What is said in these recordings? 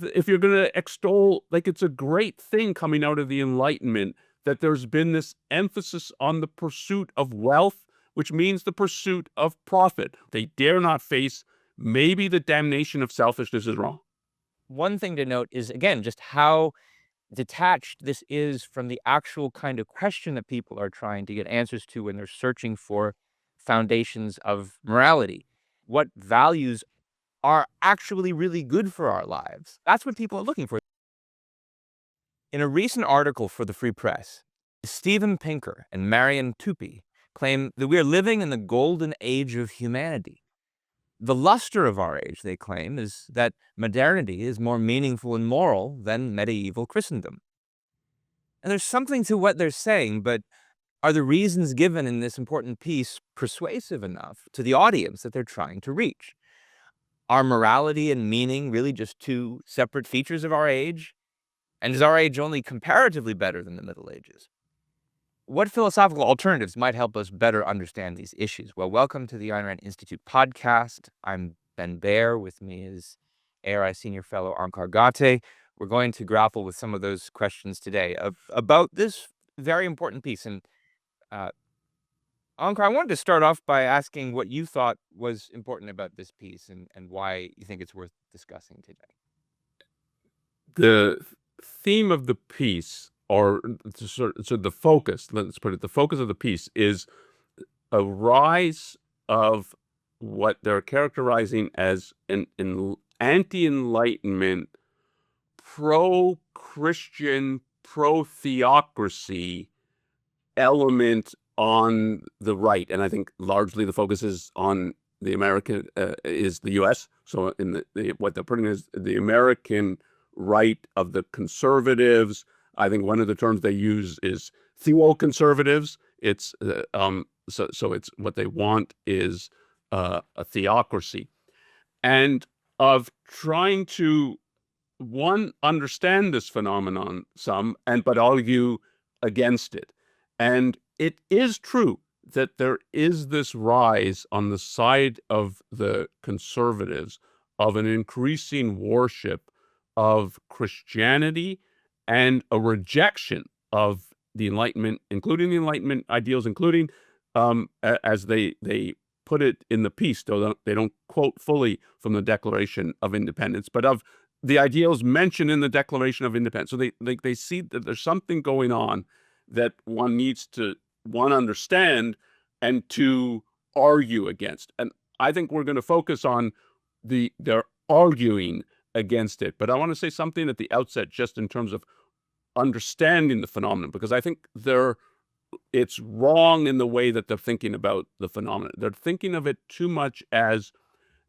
if you're going to extol, like, it's a great thing coming out of the Enlightenment that there's been this emphasis on the pursuit of wealth, which means the pursuit of profit. They dare not face maybe the damnation of selfishness is wrong. One thing to note is, again, just how detached this is from the actual kind of question that people are trying to get answers to when they're searching for foundations of morality. What values are actually really good for our lives? That's what people are looking for. In a recent article for the Free Press, Steven Pinker and Marion Tupy claim that we are living in the golden age of humanity. The luster of our age, they claim, is that modernity is more meaningful and moral than medieval Christendom. And there's something to what they're saying, but are the reasons given in this important piece persuasive enough to the audience that they're trying to reach? Are morality and meaning really just two separate features of our age? And is our age only comparatively better than the Middle Ages? What philosophical alternatives might help us better understand these issues? Well, welcome to the Ayn Rand Institute podcast. I'm Ben Baer. With me is ARI Senior Fellow Ankar Gate. We're going to grapple with some of those questions today about this very important piece. And uh, Ankar, I wanted to start off by asking what you thought was important about this piece and why you think it's worth discussing today. The theme of the piece, or so the focus, let's put it, the focus of the piece is a rise of what they're characterizing as an anti-Enlightenment, pro-Christian, pro-theocracy element on the right. And I think largely the focus is on the American, is the U.S. So in what they're putting is the American right of the conservatives. I think one of the terms they use is theoconservatives. It's so it's what they want is a theocracy, and of trying to understand this phenomenon but argue against it. And it is true that there is this rise on the side of the conservatives of an increasing worship of Christianity and a rejection of the Enlightenment, including the Enlightenment ideals, including, as they put it in the piece, though they don't quote fully from the Declaration of Independence, but of the ideals mentioned in the Declaration of Independence. So they see that there's something going on that one needs to understand and to argue against. And I think we're going to focus on their arguing against it. But I want to say something at the outset, just in terms of understanding the phenomenon, because I think it's wrong in the way that they're thinking about the phenomenon. They're thinking of it too much as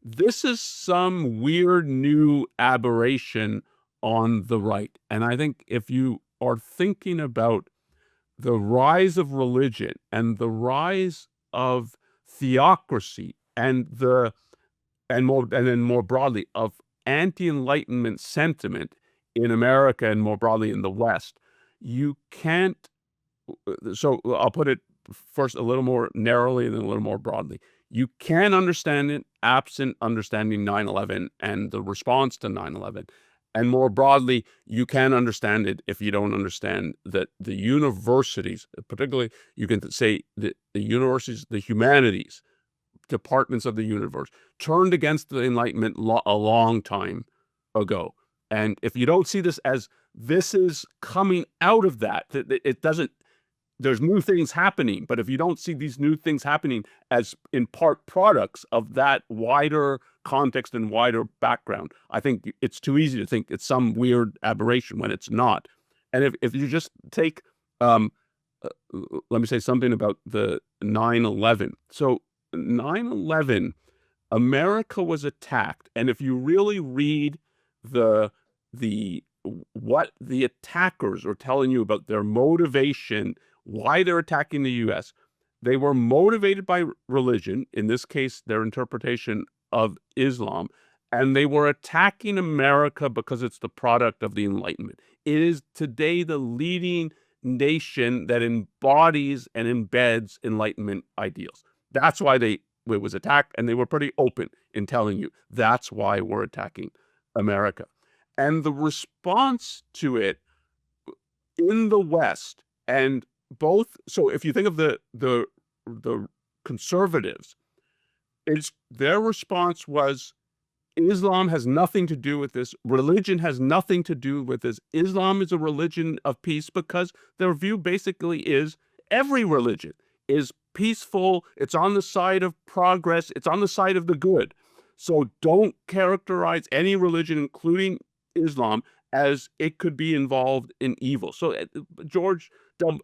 this is some weird new aberration on the right. And I think if you are thinking about the rise of religion and the rise of theocracy and then more broadly of anti-Enlightenment sentiment in America and more broadly in the West, you can't. So I'll put it first a little more narrowly and then a little more broadly. You can understand it absent understanding 9/11 and the response to 9/11. And more broadly, you can understand it if you don't understand that the universities, particularly you can say the universities, the humanities, departments of the universe, turned against the Enlightenment a long time ago. And if you don't see this as this is coming out of that, it doesn't, there's new things happening, but if you don't see these new things happening as in part products of that wider context and wider background, I think it's too easy to think it's some weird aberration when it's not. And if you just take, let me say something about the 9/11. So 9/11, America was attacked, and if you really read the what the attackers are telling you about their motivation, why they're attacking the U.S., they were motivated by religion, in this case, their interpretation of Islam, and they were attacking America because it's the product of the Enlightenment. It is today the leading nation that embodies and embeds Enlightenment ideals. That's why it was attacked, and they were pretty open in telling you that's why we're attacking America. And the response to it in the West, and both, so if you think of the conservatives, it's their response was Islam has nothing to do with this. Religion has nothing to do with this. Islam is a religion of peace, because their view basically is every religion is peaceful. It's on the side of progress. It's on the side of the good. So don't characterize any religion, including Islam, as it could be involved in evil. So George W.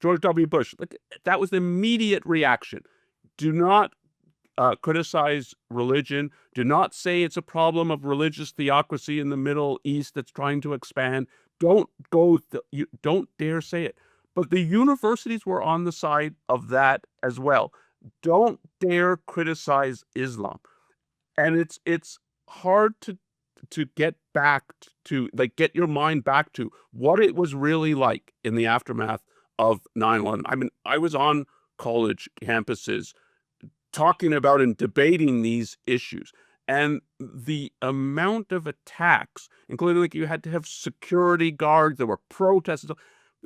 George W. Bush, like, that was the immediate reaction. Do not criticize religion. Do not say it's a problem of religious theocracy in the Middle East that's trying to expand. You don't dare say it. But the universities were on the side of that as well. Don't dare criticize Islam. And it's hard to get back to, like, get your mind back to what it was really like in the aftermath of 9/11. I mean, I was on college campuses talking about and debating these issues. And the amount of attacks, including, like, you had to have security guards, there were protests,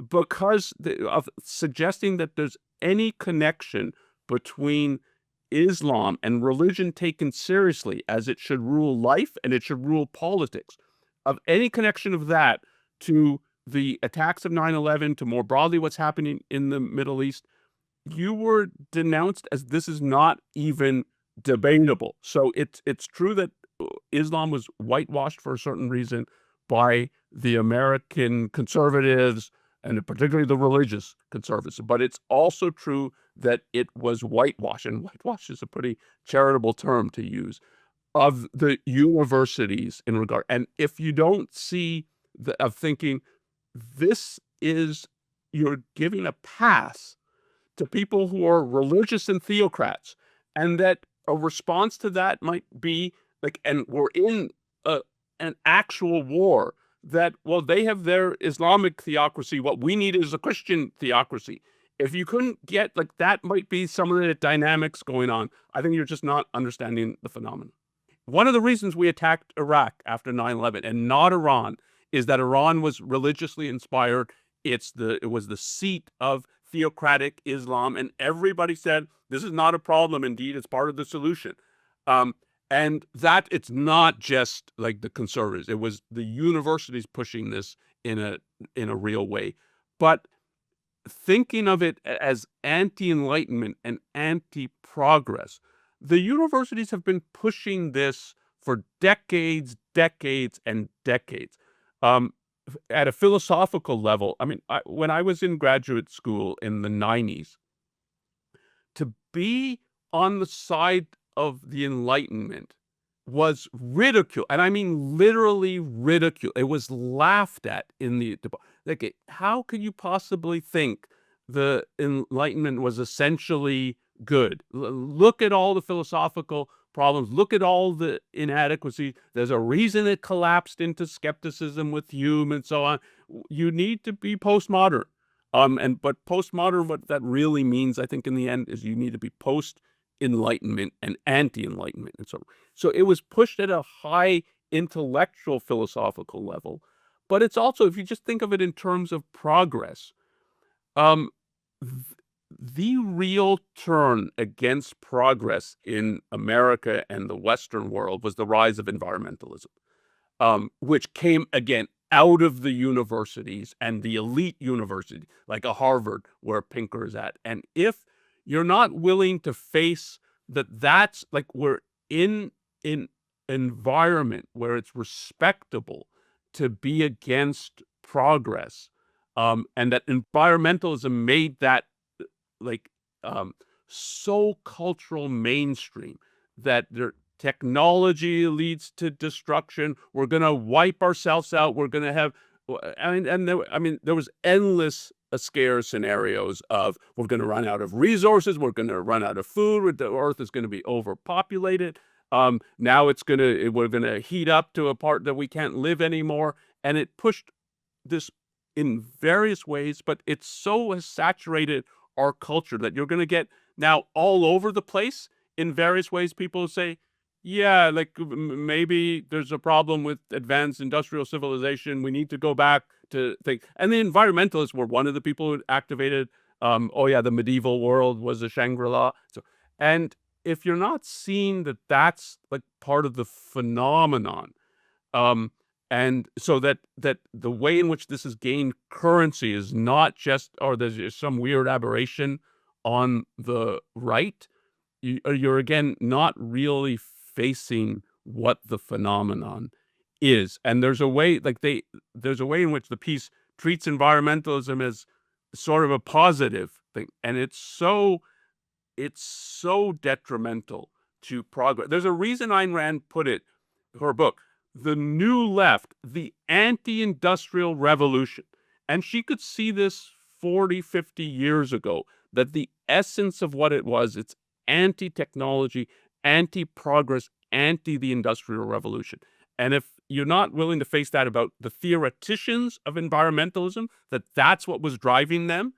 because of suggesting that there's any connection between Islam and religion taken seriously as it should rule life and it should rule politics, of any connection of that to the attacks of 9/11, to more broadly what's happening in the Middle East, you were denounced as this is not even debatable. So it's true that Islam was whitewashed for a certain reason by the American conservatives, and particularly the religious conservatives. But it's also true that it was whitewashed, and whitewash is a pretty charitable term to use, of the universities in regard. And if you don't see of thinking this is, you're giving a pass to people who are religious and theocrats, and that a response to that might be like, and we're in an actual war, that, well, they have their Islamic theocracy, what we need is a Christian theocracy. If you couldn't get, like, that might be some of the dynamics going on, I think you're just not understanding the phenomenon. One of the reasons we attacked Iraq after 9/11 and not Iran is that Iran was religiously inspired. It was the seat of theocratic Islam, and everybody said this is not a problem. Indeed, it's part of the solution. Um, and that it's not just like the conservatives; it was the universities pushing this in a real way. But thinking of it as anti-enlightenment and anti-progress, the universities have been pushing this for decades, decades, and decades. Um, at a philosophical level, I mean, when I was in graduate school in the 90s, to be on the side of the Enlightenment was ridicule, and I mean literally ridicule. It was laughed at in the like, how could you possibly think the Enlightenment was essentially good? Look at all the philosophical problems. Look at all the inadequacy. There's a reason it collapsed into skepticism with Hume and so on. You need to be postmodern. But postmodern, what that really means, I think, in the end, is you need to be post-enlightenment and anti-enlightenment. And so it was pushed at a high intellectual philosophical level. But it's also, if you just think of it in terms of progress, um, the real turn against progress in America and the Western world was the rise of environmentalism, which came again out of the universities and the elite university, like a Harvard, where Pinker is at. And if you're not willing to face that, that's like, we're in an environment where it's respectable to be against progress, and that environmentalism made that, like, um, so cultural mainstream that their technology leads to destruction. We're going to wipe ourselves out. We're going to have, there was endless scare scenarios of, we're going to run out of resources. We're going to run out of food. The earth is going to be overpopulated. Now we're going to heat up to a part that we can't live anymore. And it pushed this in various ways, but it so has saturated our culture that you're going to get now all over the place in various ways. People say, yeah, like maybe there's a problem with advanced industrial civilization. We need to go back to think. And the environmentalists were one of the people who activated. Oh yeah, the medieval world was a Shangri-La. So, and if you're not seeing that that's like part of the phenomenon, um, and so that the way in which this has gained currency is not just, or there's some weird aberration on the right, you're again not really facing what the phenomenon is. And there's a way, like there's a way in which the piece treats environmentalism as sort of a positive thing, and it's so detrimental to progress. There's a reason Ayn Rand put it, her book, The New Left, the Anti-Industrial Revolution. And she could see this 40, 50 years ago, that the essence of what it was, it's anti-technology, anti-progress, anti-the Industrial Revolution. And if you're not willing to face that about the theoreticians of environmentalism, that that's what was driving them,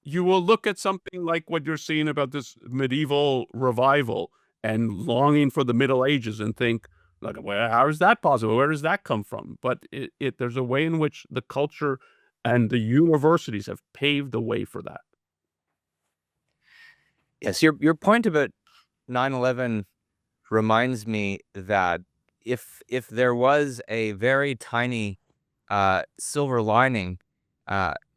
you will look at something like what you're seeing about this medieval revival and longing for the Middle Ages and think, like, well, how is that possible? Where does that come from? But there's a way in which the culture and the universities have paved the way for that. Yes, your point about 9/11 reminds me that if there was a very tiny silver lining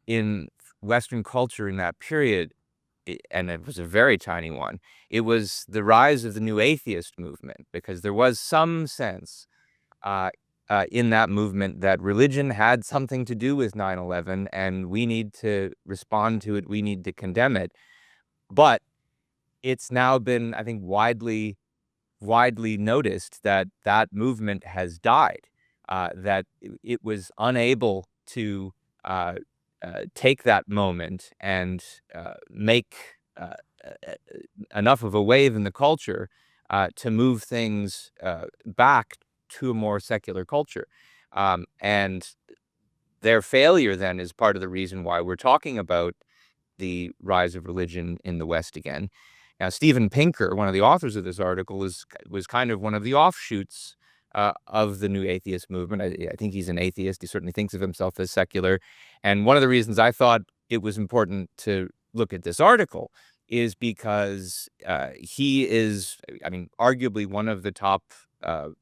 in Western culture in that period, and it was a very tiny one, it was the rise of the new atheist movement, because there was some sense uh, in that movement that religion had something to do with 9/11, and we need to respond to it, we need to condemn it. But it's now been, I think, widely noticed that that movement has died, that it was unable to take that moment and make uh, uh, enough of a wave in the culture to move things back to a more secular culture. And their failure then is part of the reason why we're talking about the rise of religion in the West again. Now, Steven Pinker, one of the authors of this article, was kind of one of the offshoots of the new atheist movement. I think he's an atheist. He certainly thinks of himself as secular. And one of the reasons I thought it was important to look at this article is because he is, I mean, arguably one of the top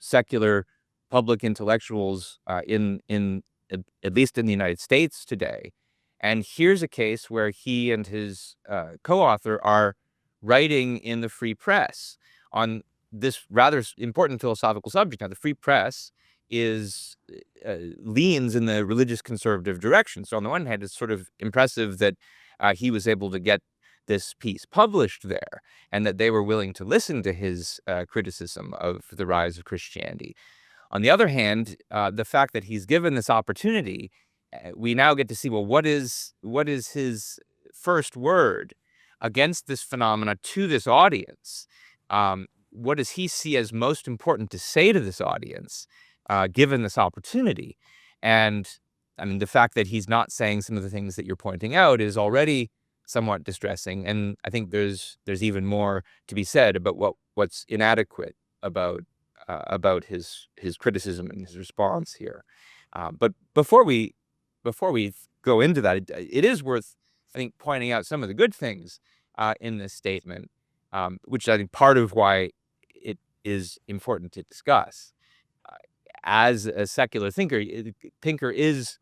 secular public intellectuals at least in the United States today. And here's a case where he and his co-author are writing in the free press on this rather important philosophical subject. Now, the free press is leans in the religious conservative direction. So on the one hand, it's sort of impressive that he was able to get this piece published there, and that they were willing to listen to his criticism of the rise of Christianity. On the other hand, the fact that he's given this opportunity, we now get to see, well, what is his first word against this phenomena to this audience? What does he see as most important to say to this audience, given this opportunity? And I mean, the fact that he's not saying some of the things that you're pointing out is already somewhat distressing. And I think there's even more to be said about what's inadequate about his criticism and his response here. But before we go into that, it is worth, I think, pointing out some of the good things in this statement, which I think part of why it is important to discuss. Uh, as a secular thinker, Pinker is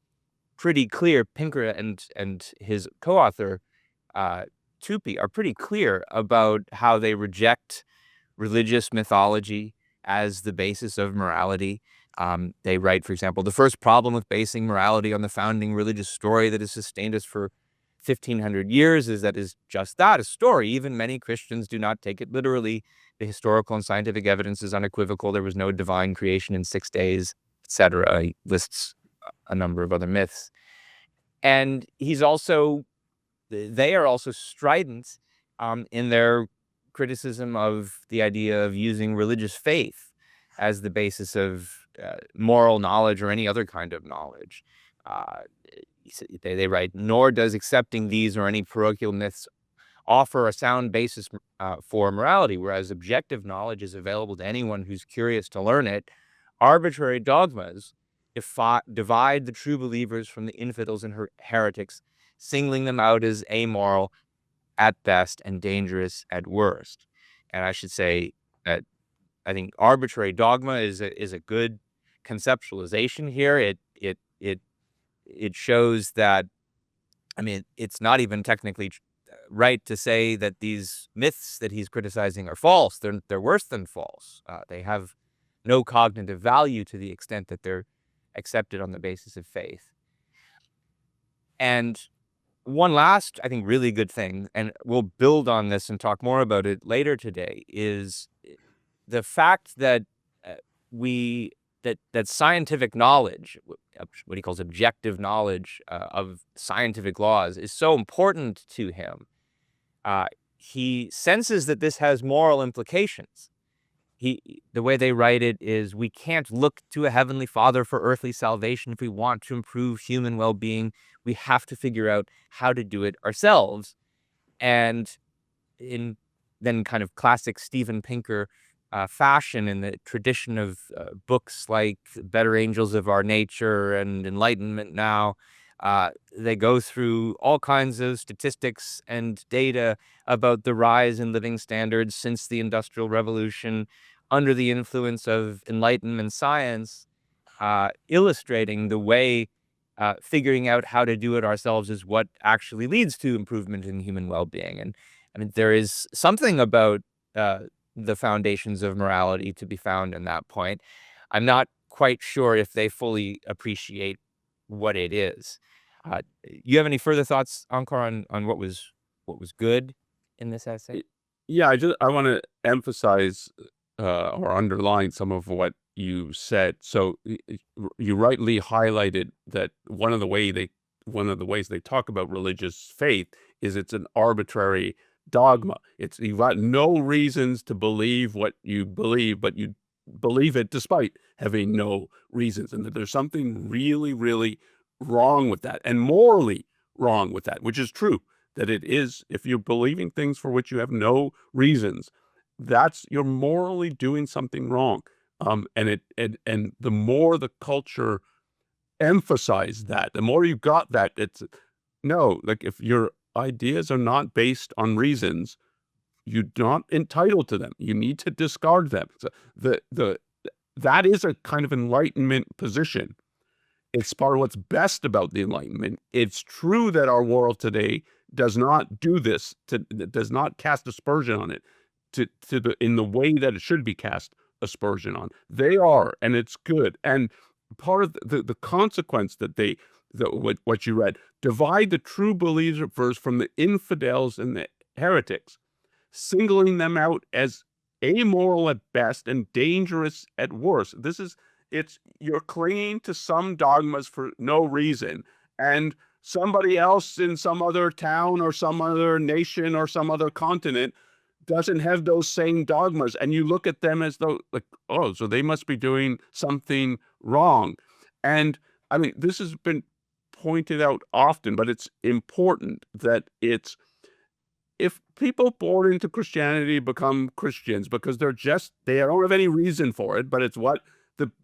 pretty clear. Pinker and his co-author Tupy are pretty clear about how they reject religious mythology as the basis of morality. They write, for example, the first problem with basing morality on the founding religious story that has sustained us for 1,500 years is that is just that, a story. Even many Christians do not take it literally. The historical and scientific evidence is unequivocal. There was no divine creation in 6 days, etc. He lists a number of other myths. And they are also strident in their criticism of the idea of using religious faith as the basis of moral knowledge or any other kind of knowledge. Uh, they write, nor does accepting these or any parochial myths offer a sound basis for morality, whereas objective knowledge is available to anyone who's curious to learn it. Arbitrary dogmas divide the true believers from the infidels and heretics, singling them out as amoral at best and dangerous at worst. And I should say that I think arbitrary dogma is a good conceptualization here. It shows that, I mean, it's not even technically right to say that these myths that he's criticizing are false. They're worse than false. They have no cognitive value to the extent that they're accepted on the basis of faith. And one last, I think, really good thing, and we'll build on this and talk more about it later today, is the fact that uh, we that scientific knowledge, what he calls objective knowledge of scientific laws, is so important to him. He senses that this has moral implications. The way they write it is, we can't look to a heavenly Father for earthly salvation if we want to improve human well-being. We have to figure out how to do it ourselves. And in then kind of classic Steven Pinker fashion, in the tradition of books like Better Angels of Our Nature and Enlightenment Now, they go through all kinds of statistics and data about the rise in living standards since the Industrial Revolution under the influence of Enlightenment science, illustrating the way figuring out how to do it ourselves is what actually leads to improvement in human well-being. And I mean, there is something about uh, the foundations of morality to be found in that point. I'm not quite sure if they fully appreciate what it is. You have any further thoughts, Ankar, on what was good in this essay? Yeah, I want to emphasize or underline some of what you said. So you rightly highlighted that one of the ways they talk about religious faith is it's an arbitrary dogma. It's you've got no reasons to believe what you believe, but you believe it despite having no reasons, and that there's something really, really wrong with that, and morally wrong with that, which is true. That it is, if you're believing things for which you have no reasons, that's you're morally doing something wrong. And the more the culture emphasized that, the more you got that, it's no, like if your ideas are not based on reasons, you're not entitled to them. You need to discard them. So the that is a kind of enlightenment position. It's part of what's best about the Enlightenment. It's true that our world today does not do this, does not cast aspersion on it in the way that it should be cast aspersion on. They are, and it's good. And part of the consequence that what you read, divide the true believers from the infidels and the heretics, singling them out as amoral at best and dangerous at worst. It's you're clinging to some dogmas for no reason, and somebody else in some other town or some other nation or some other continent doesn't have those same dogmas, and you look at them as though, like, oh, so they must be doing something wrong. And I mean, this has been pointed out often, but it's important that it's if people born into Christianity become Christians because they don't have any reason for it, but it's what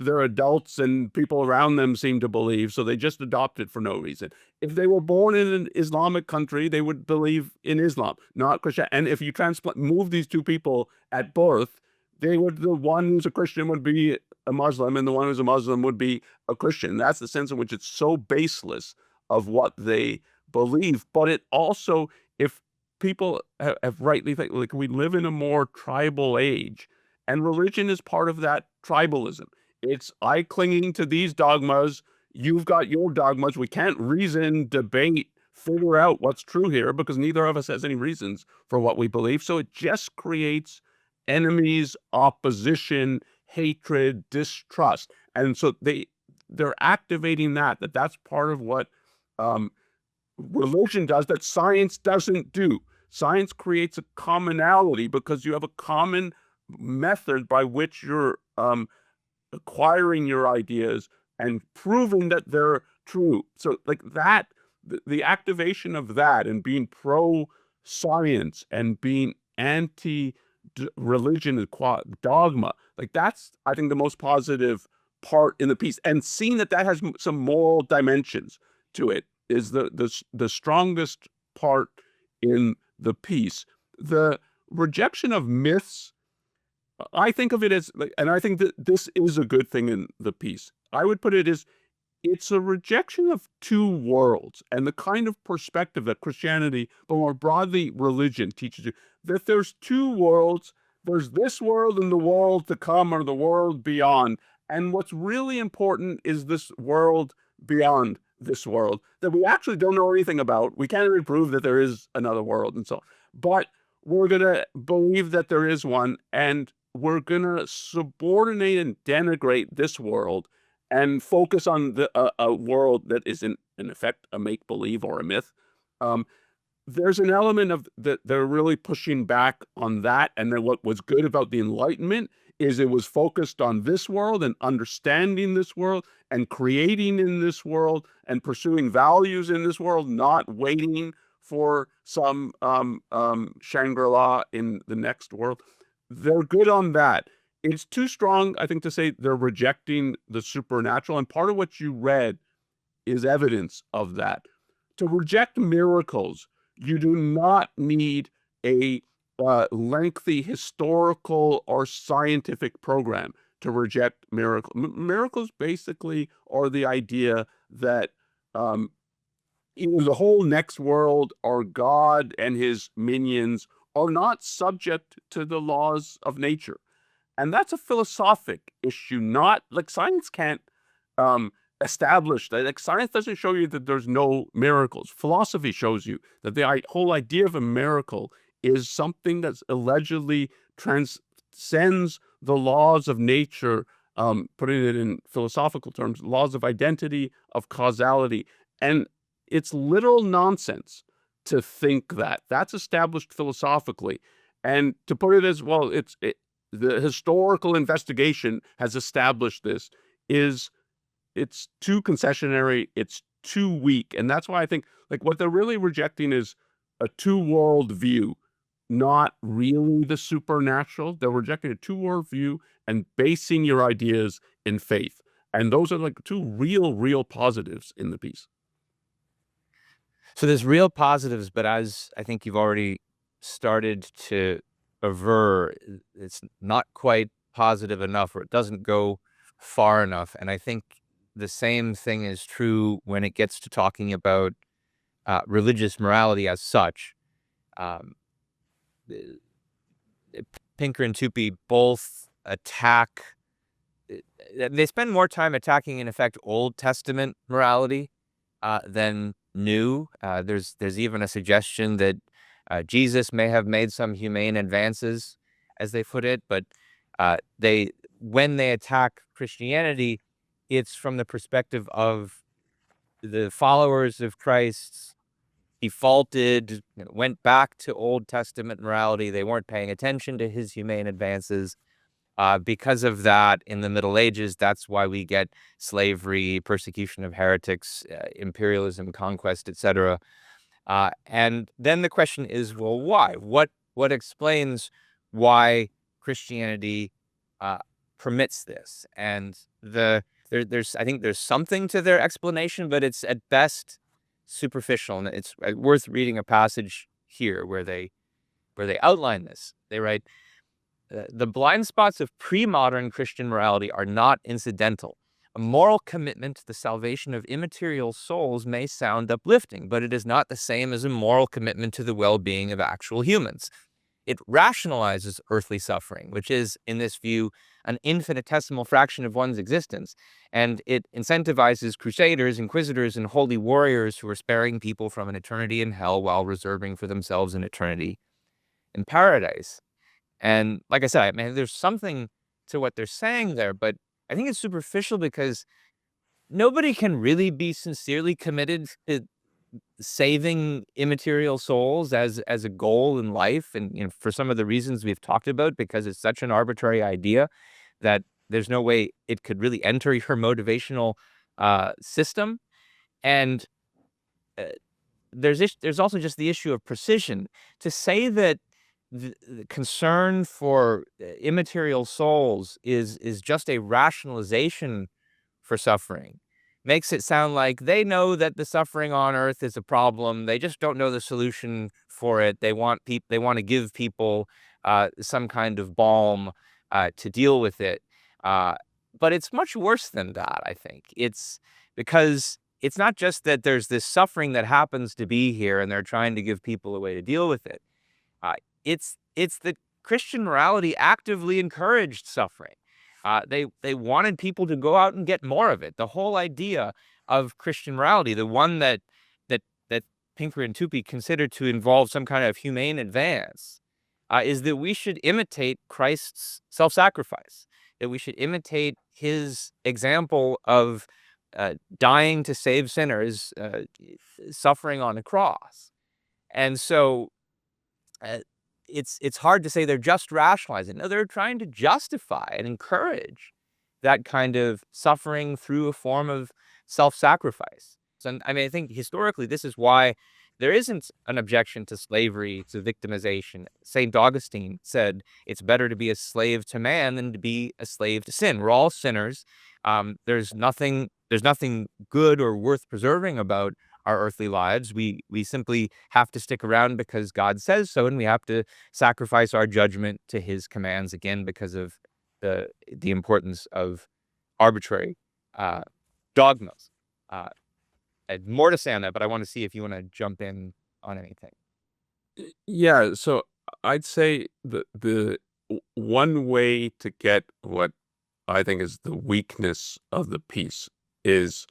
their adults and people around them seem to believe, so they just adopt it for no reason. If they were born in an Islamic country, they would believe in Islam, not Christian. And if you move these two people at birth, the one who's a Christian would be a Muslim, and the one who's a Muslim would be a Christian. That's the sense in which it's so baseless of what they believe. But it also, if people have rightly think, like, we live in a more tribal age, and religion is part of that tribalism. It's I clinging to these dogmas, you've got your dogmas. We can't reason, debate, figure out what's true here because neither of us has any reasons for what we believe. So it just creates enemies, opposition, hatred, distrust. And so they're activating that's part of what religion does that science doesn't do. Science creates a commonality because you have a common method by which you're acquiring your ideas and proving that they're true. So like that, the activation of that and being pro science and being anti religion and dogma. Like that's, I think, the most positive part in the piece, and seeing that that has some moral dimensions to it is the strongest part in the piece. The rejection of myths, I think of it as, like, and I think that this is a good thing in the piece. I would put it as it's a rejection of two worlds and the kind of perspective that Christianity, but more broadly religion, teaches you that there's two worlds. There's this world and the world to come, or the world beyond. And what's really important is this world beyond this world that we actually don't know anything about. We can't even prove that there is another world and so, but we're going to believe that there is one, and we're going to subordinate and denigrate this world and focus on a world that is in effect a make believe or a myth. Um, there's an element of that they're really pushing back on that. And then what was good about the Enlightenment is it was focused on this world and understanding this world and creating in this world and pursuing values in this world, not waiting for some Shangri-La in the next world. They're good on that. It's too strong, I think, to say they're rejecting the supernatural. And part of what you read is evidence of that. To reject miracles, you do not need a lengthy historical or scientific program to reject miracles. Miracles basically are the idea that either the whole next world or God and his minions are not subject to the laws of nature. And that's a philosophic issue, not like science can't establish that. Like science doesn't show you that there's no miracles. Philosophy shows you that the whole idea of a miracle is something that's allegedly transcends the laws of nature, putting it in philosophical terms, laws of identity, of causality. And it's literal nonsense to think that. That's established philosophically. And to put it as well, the historical investigation has established this, is it's too concessionary, it's too weak. And that's why I think like what they're really rejecting is a two-world view, not really the supernatural. They're rejecting a two-world view and basing your ideas in faith. And those are like two real positives in the piece. So there's real positives, but as I think you've already started to aver, it's not quite positive enough, or it doesn't go far enough. And I think the same thing is true when it gets to talking about religious morality as such. Um, Pinker and Tupy both attack. They spend more time attacking, in effect, Old Testament morality than new. There's even a suggestion that Jesus may have made some humane advances, as they put it, but when they attack Christianity, it's from the perspective of the followers of Christ defaulted, went back to Old Testament morality. They weren't paying attention to his humane advances. Because of that, in the Middle Ages, that's why we get slavery, persecution of heretics, imperialism, conquest, etc. And then the question is, well, why? What explains why Christianity permits this? And there's I think there's something to their explanation, but it's at best superficial, and it's worth reading a passage here where they outline this. They write, the blind spots of pre-modern Christian morality are not incidental. A moral commitment to the salvation of immaterial souls may sound uplifting, but it is not the same as a moral commitment to the well-being of actual humans. It rationalizes earthly suffering, which is, in this view, an infinitesimal fraction of one's existence, and it incentivizes crusaders, inquisitors, and holy warriors who are sparing people from an eternity in hell while reserving for themselves an eternity in paradise. And like I said, I mean, there's something to what they're saying there, but I think it's superficial because nobody can really be sincerely committed to saving immaterial souls as a goal in life. And for some of the reasons we've talked about, because it's such an arbitrary idea that there's no way it could really enter your motivational system. And there's also just the issue of precision. To say that the concern for immaterial souls is just a rationalization for suffering makes it sound like they know that the suffering on earth is a problem. They just don't know the solution for it. They want to give people some kind of balm to deal with it. Uh, but it's much worse than that, I think. It's because it's not just that there's this suffering that happens to be here and they're trying to give people a way to deal with it. Uh, it's that Christian morality actively encouraged suffering. They wanted people to go out and get more of it. The whole idea of Christian morality, the one that Pinker and Tupy considered to involve some kind of humane advance, is that we should imitate Christ's self-sacrifice. That we should imitate his example of dying to save sinners, suffering on a cross. And so uh, it's hard to say they're just rationalizing. No, they're trying to justify and encourage that kind of suffering through a form of self-sacrifice. And I mean, I think historically, this is why there isn't an objection to slavery, to victimization. St. Augustine said it's better to be a slave to man than to be a slave to sin. We're all sinners. There's nothing good or worth preserving about our earthly lives. We simply have to stick around because God says so, and we have to sacrifice our judgment to his commands, again because of the importance of arbitrary uh, dogmas. Uh, I had more to say on that, but I want to see if you want to jump in on anything. Yeah, so I'd say the one way to get what I think is the weakness of the piece is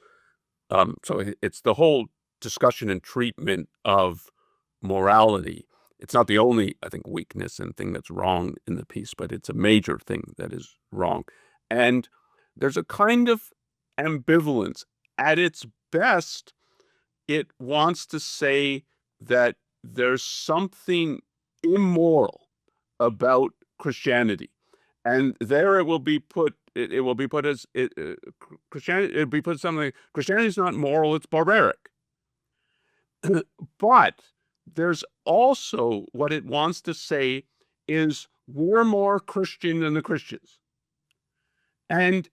so it's the whole discussion and treatment of morality. It's not the only, I think, weakness and thing that's wrong in the piece, but it's a major thing that is wrong. And there's a kind of ambivalence. At its best, it wants to say that there's something immoral about Christianity. And there it will be put, it will be put as Christianity, it'll be put something, Christianity is not moral, it's barbaric. But there's also what it wants to say is we're more Christian than the Christians. And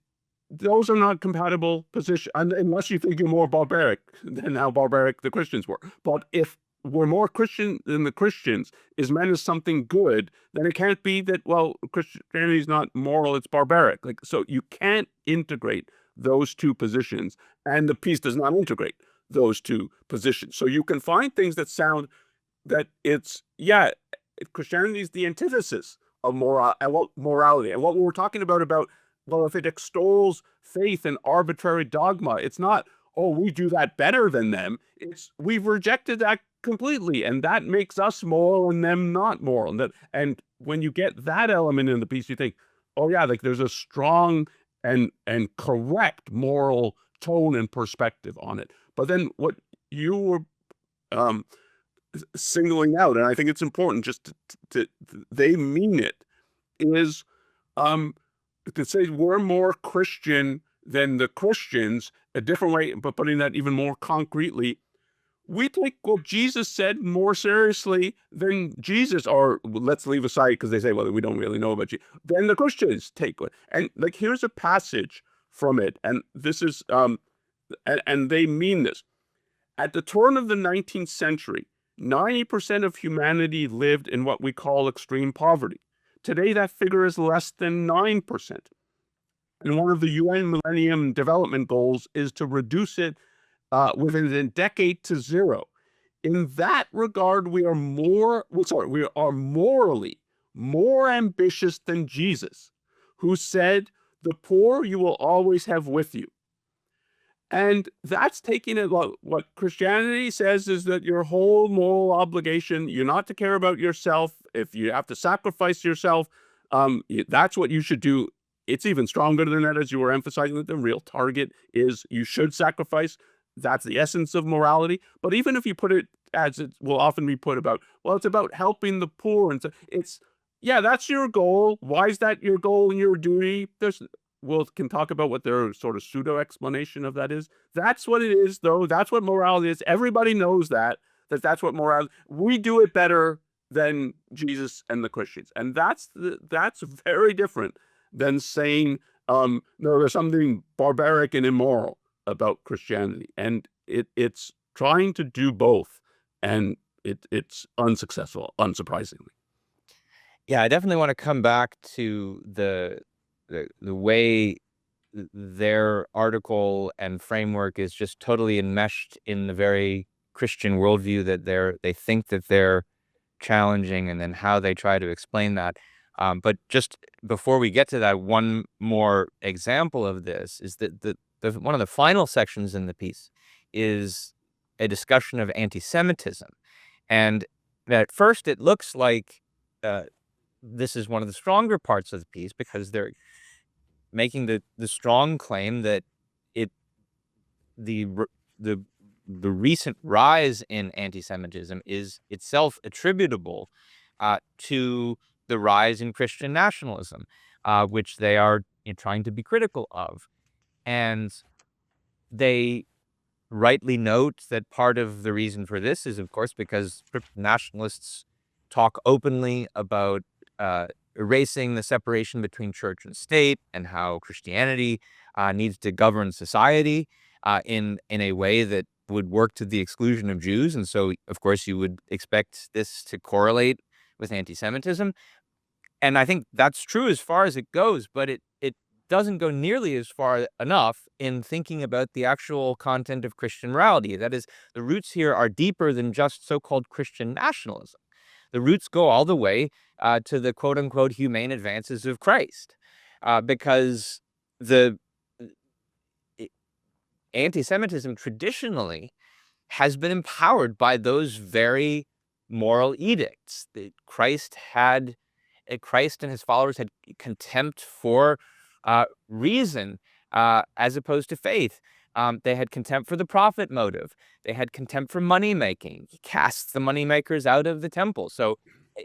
those are not compatible positions, unless you think you're more barbaric than how barbaric the Christians were. But if we're more Christian than the Christians is meant as something good, then it can't be that, well, Christianity is not moral, it's barbaric. Like, so you can't integrate those two positions, and the piece does not integrate those two positions. So you can find things that sound that it's, yeah, Christianity is the antithesis of morality. And what we were talking about, well, if it extols faith and arbitrary dogma, it's not, oh, we do that better than them. It's we've rejected that completely, and that makes us moral and them not moral. And when you get that element in the piece, you think, oh yeah, like there's a strong and correct moral tone and perspective on it. But then what you were um, singling out, and I think it's important just to they mean it, is to say we're more Christian than the Christians, a different way, but putting that even more concretely, we take what Jesus said more seriously than Jesus, or let's leave aside because they say, well, we don't really know about Jesus, then the Christians take it. And like, here's a passage from it, and this is, and they mean this. At the turn of the 19th century, 90% of humanity lived in what we call extreme poverty. Today, that figure is less than 9%. And one of the UN Millennium Development Goals is to reduce it within a decade to zero. In that regard, we are morally more ambitious than Jesus, who said, "The poor you will always have with you." And that's taking it. What Christianity says is that your whole moral obligation, you're not to care about yourself. If you have to sacrifice yourself, that's what you should do. It's even stronger than that, as you were emphasizing, that the real target is you should sacrifice. That's the essence of morality. But even if you put it as it will often be put about, well, it's about helping the poor. And so it's, yeah, that's your goal. Why is that your goal and your duty? We'll can talk about what their sort of pseudo explanation of that is. That's what it is, though. That's what morality is. Everybody knows that. that's what morality. We do it better than Jesus and the Christians, and that's very different than saying no, there's something barbaric and immoral about Christianity, and it's trying to do both, and it's unsuccessful, unsurprisingly. Yeah, I definitely want to come back to the way their article and framework is just totally enmeshed in the very Christian worldview that they think that they're challenging, and then how they try to explain that. But just before we get to that, one more example of this is that the one of the final sections in the piece is a discussion of anti-Semitism. And at first it looks like uh, this is one of the stronger parts of the piece, because they're making the strong claim that it the r- the the recent rise in anti-Semitism is itself attributable to the rise in Christian nationalism, which they are, trying to be critical of. And they rightly note that part of the reason for this is, of course, because nationalists talk openly about uh, erasing the separation between church and state, and how Christianity needs to govern society in a way that would work to the exclusion of Jews. And so, of course, you would expect this to correlate with anti-Semitism. And I think that's true as far as it goes, but it doesn't go nearly as far enough in thinking about the actual content of Christian morality. That is, the roots here are deeper than just so-called Christian nationalism. The roots go all the way to the quote unquote humane advances of Christ, because the i- anti-Semitism traditionally has been empowered by those very moral edicts that Christ and his followers had contempt for reason as opposed to faith. They had contempt for the profit motive. They had contempt for money making. He casts the money makers out of the temple. So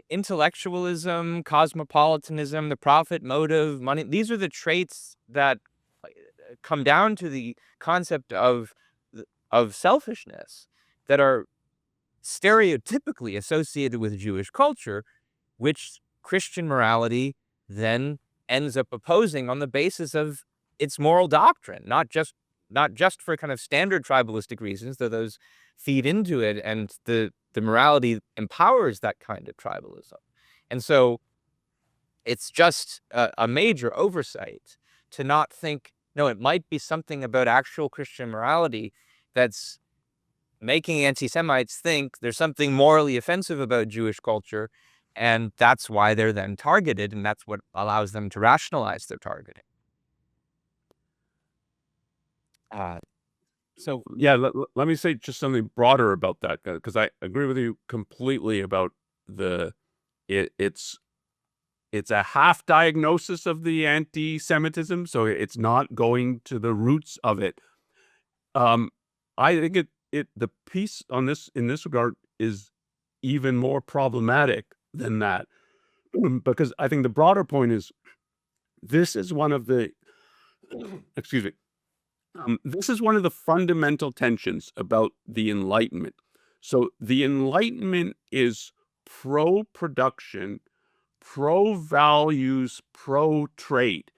intellectualism, cosmopolitanism, the profit motive, money, these are the traits that come down to the concept of selfishness that are stereotypically associated with Jewish culture, which Christian morality then ends up opposing on the basis of its moral doctrine, not just for kind of standard tribalistic reasons, though those feed into it, and the morality empowers that kind of tribalism. And so it's just a major oversight to not think, no, it might be something about actual Christian morality that's making anti-Semites think there's something morally offensive about Jewish culture, and that's why they're then targeted, and that's what allows them to rationalize their targeting. Uh, so Yeah, let me say just something broader about that, because I agree with you completely about the it's a half diagnosis of the anti-Semitism, so it's not going to the roots of it. Um, I think the piece on this in this regard is even more problematic than that, because I think the broader point is this is one of the excuse me. This is one of the fundamental tensions about the Enlightenment. So the Enlightenment is pro-production, pro-values, pro-trade.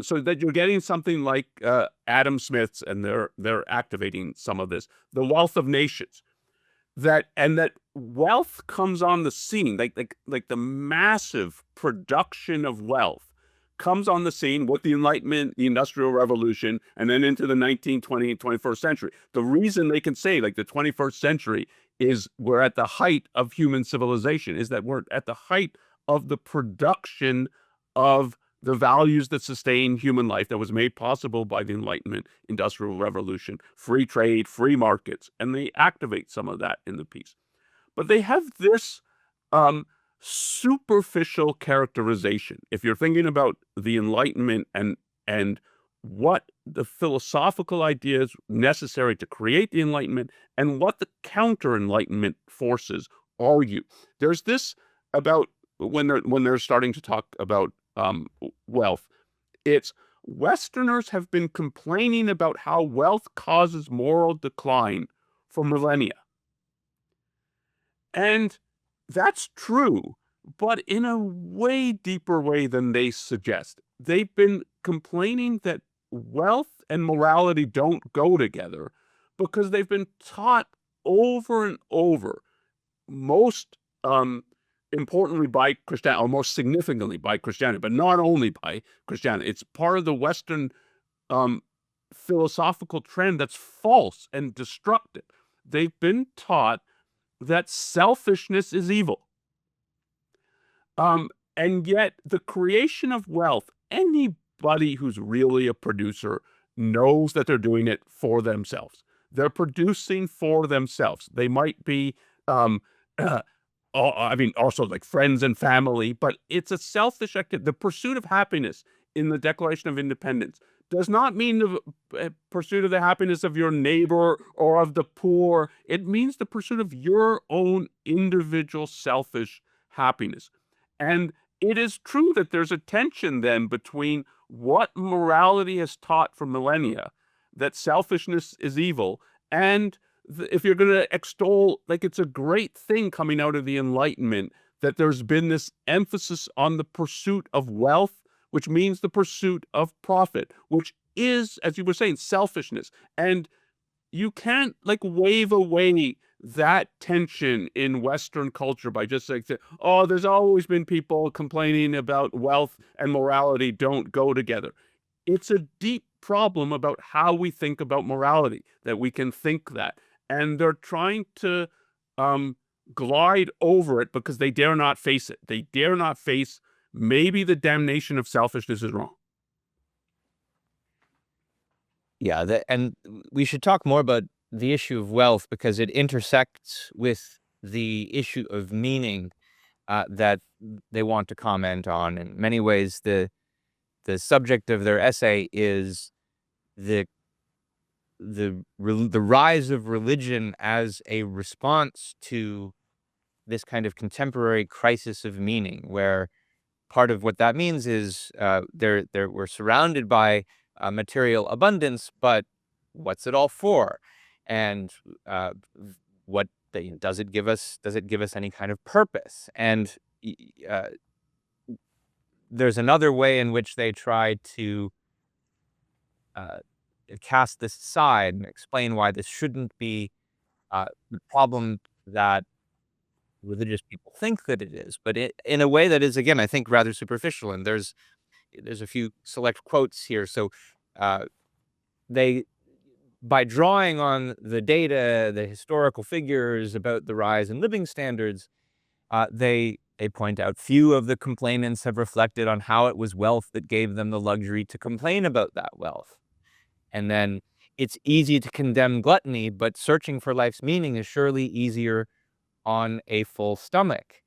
So that you're getting something like Adam Smith's, and they're activating some of this, the wealth of nations, that wealth comes on the scene, like the massive production of wealth comes on the scene with the Enlightenment, the Industrial Revolution, and then into the 19th, 20th, 21st century. The reason they can say like the 21st century is we're at the height of human civilization, is that we're at the height of the production of the values that sustain human life, that was made possible by the Enlightenment, Industrial Revolution, free trade, free markets, and they activate some of that in the piece. But they have this um, superficial characterization. If you're thinking about the Enlightenment and what the philosophical ideas necessary to create the Enlightenment and what the counter-Enlightenment forces argue, there's this about when they're starting to talk about wealth. It's Westerners have been complaining about how wealth causes moral decline for millennia. And that's true, but in a way deeper way than they suggest. They've been complaining that wealth and morality don't go together because they've been taught over and over, most importantly by Christianity, or most significantly by Christianity, but not only by Christianity. It's part of the Western um, philosophical trend that's false and destructive. They've been taught that selfishness is evil. Um, and yet, the creation of wealth, anybody who's really a producer knows that they're doing it for themselves. They're producing for themselves. They might be, uh, I mean, also like friends and family, but it's a selfish activity. The pursuit of happiness in the Declaration of Independence does not mean the pursuit of the happiness of your neighbor or of the poor. It means the pursuit of your own individual selfish happiness. And it is true that there's a tension then between what morality has taught for millennia, that selfishness is evil, and if you're going to extol, like it's a great thing coming out of the Enlightenment, that there's been this emphasis on the pursuit of wealth, which means the pursuit of profit, which is, as you were saying, selfishness. And you can't like wave away that tension in Western culture by just like saying, oh, there's always been people complaining about wealth and morality don't go together. It's a deep problem about how we think about morality, that we can think that. And they're trying to um, glide over it because they dare not face it. They dare not face maybe the damnation of selfishness is wrong. Yeah, and we should talk more about the issue of wealth because it intersects with the issue of meaning that they want to comment on. In many ways, the subject of their essay is the the rise of religion as a response to this kind of contemporary crisis of meaning, where part of what that means is we're surrounded by material abundance, but what's it all for? And what does it give us? Does it give us any kind of purpose? And uh, there's another way in which they try to uh, cast this aside and explain why this shouldn't be the problem that religious people think that it is, but in a way that is, again, I think, rather superficial. And there's a few select quotes here. So uh, they, by drawing on the data, the historical figures about the rise in living standards, they point out few of the complainants have reflected on how it was wealth that gave them the luxury to complain about that wealth. And then it's easy to condemn gluttony, but searching for life's meaning is surely easier on a full stomach.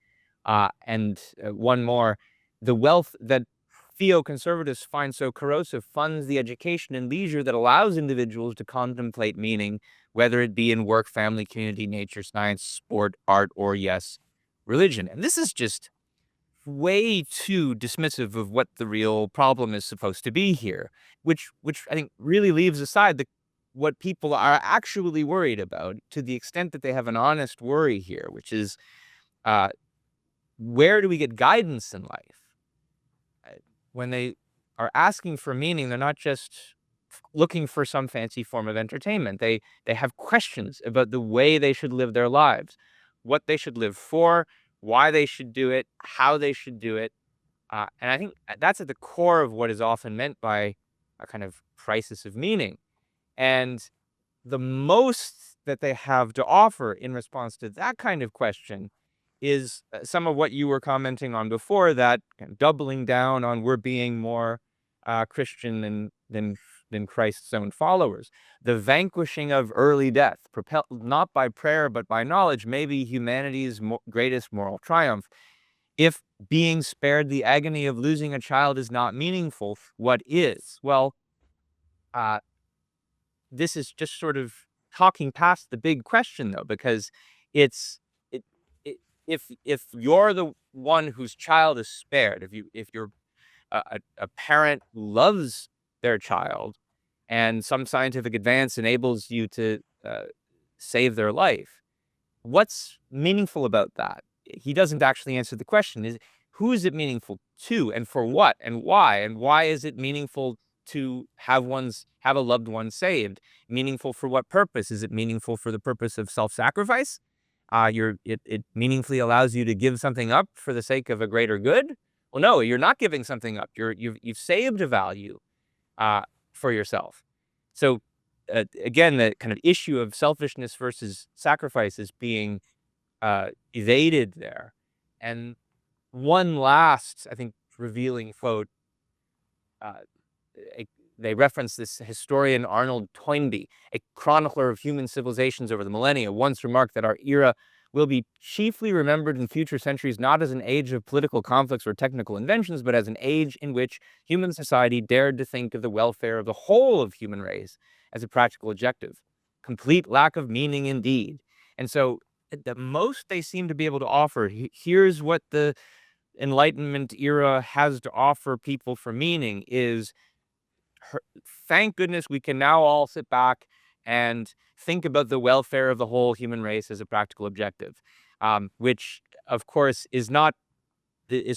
And one more, the wealth that theoconservatives find so corrosive funds the education and leisure that allows individuals to contemplate meaning, whether it be in work, family, community, nature, science, sport, art, or yes, religion. And this is just way too dismissive of what the real problem is supposed to be here, which I think really leaves aside the what people are actually worried about, to the extent that they have an honest worry here, which is uh, where do we get guidance in life? When they are asking for meaning, they're not just looking for some fancy form of entertainment. They have questions about the way they should live their lives, what they should live for, why they should do it, how they should do it. And I think that's at the core of what is often meant by a kind of crisis of meaning. And the most that they have to offer in response to that kind of question is some of what you were commenting on before, that kind of doubling down on we're being more Christian than Christ's own followers. The vanquishing of early death, propelled not by prayer but by knowledge, may be humanity's greatest moral triumph. If being spared the agony of losing a child is not meaningful, what is? Well, uh, this is just sort of talking past the big question, though, because it's it, if you're the one whose child is spared, if you're a parent who loves their child, and some scientific advance enables you to save their life, what's meaningful about that? He doesn't actually answer the question. Is who is it meaningful to, and for what, and why? And why is it meaningful to have a loved one saved? Meaningful for what purpose? Is it meaningful for the purpose of self-sacrifice? It meaningfully allows you to give something up for the sake of a greater good? Well, no, you're not giving something up. You've saved a value uh, for yourself. So again, the kind of issue of selfishness versus sacrifice is being evaded there. And one last, I think, revealing quote. Uh, a- they reference this historian Arnold Toynbee, a chronicler of human civilizations over the millennia, once remarked that our era will be chiefly remembered in future centuries not as an age of political conflicts or technical inventions, but as an age in which human society dared to think of the welfare of the whole of human race as a practical objective. Complete lack of meaning indeed. And so the most they seem to be able to offer, here's what the Enlightenment era has to offer people for meaning is thank goodness we can now all sit back and think about the welfare of the whole human race as a practical objective, which of course is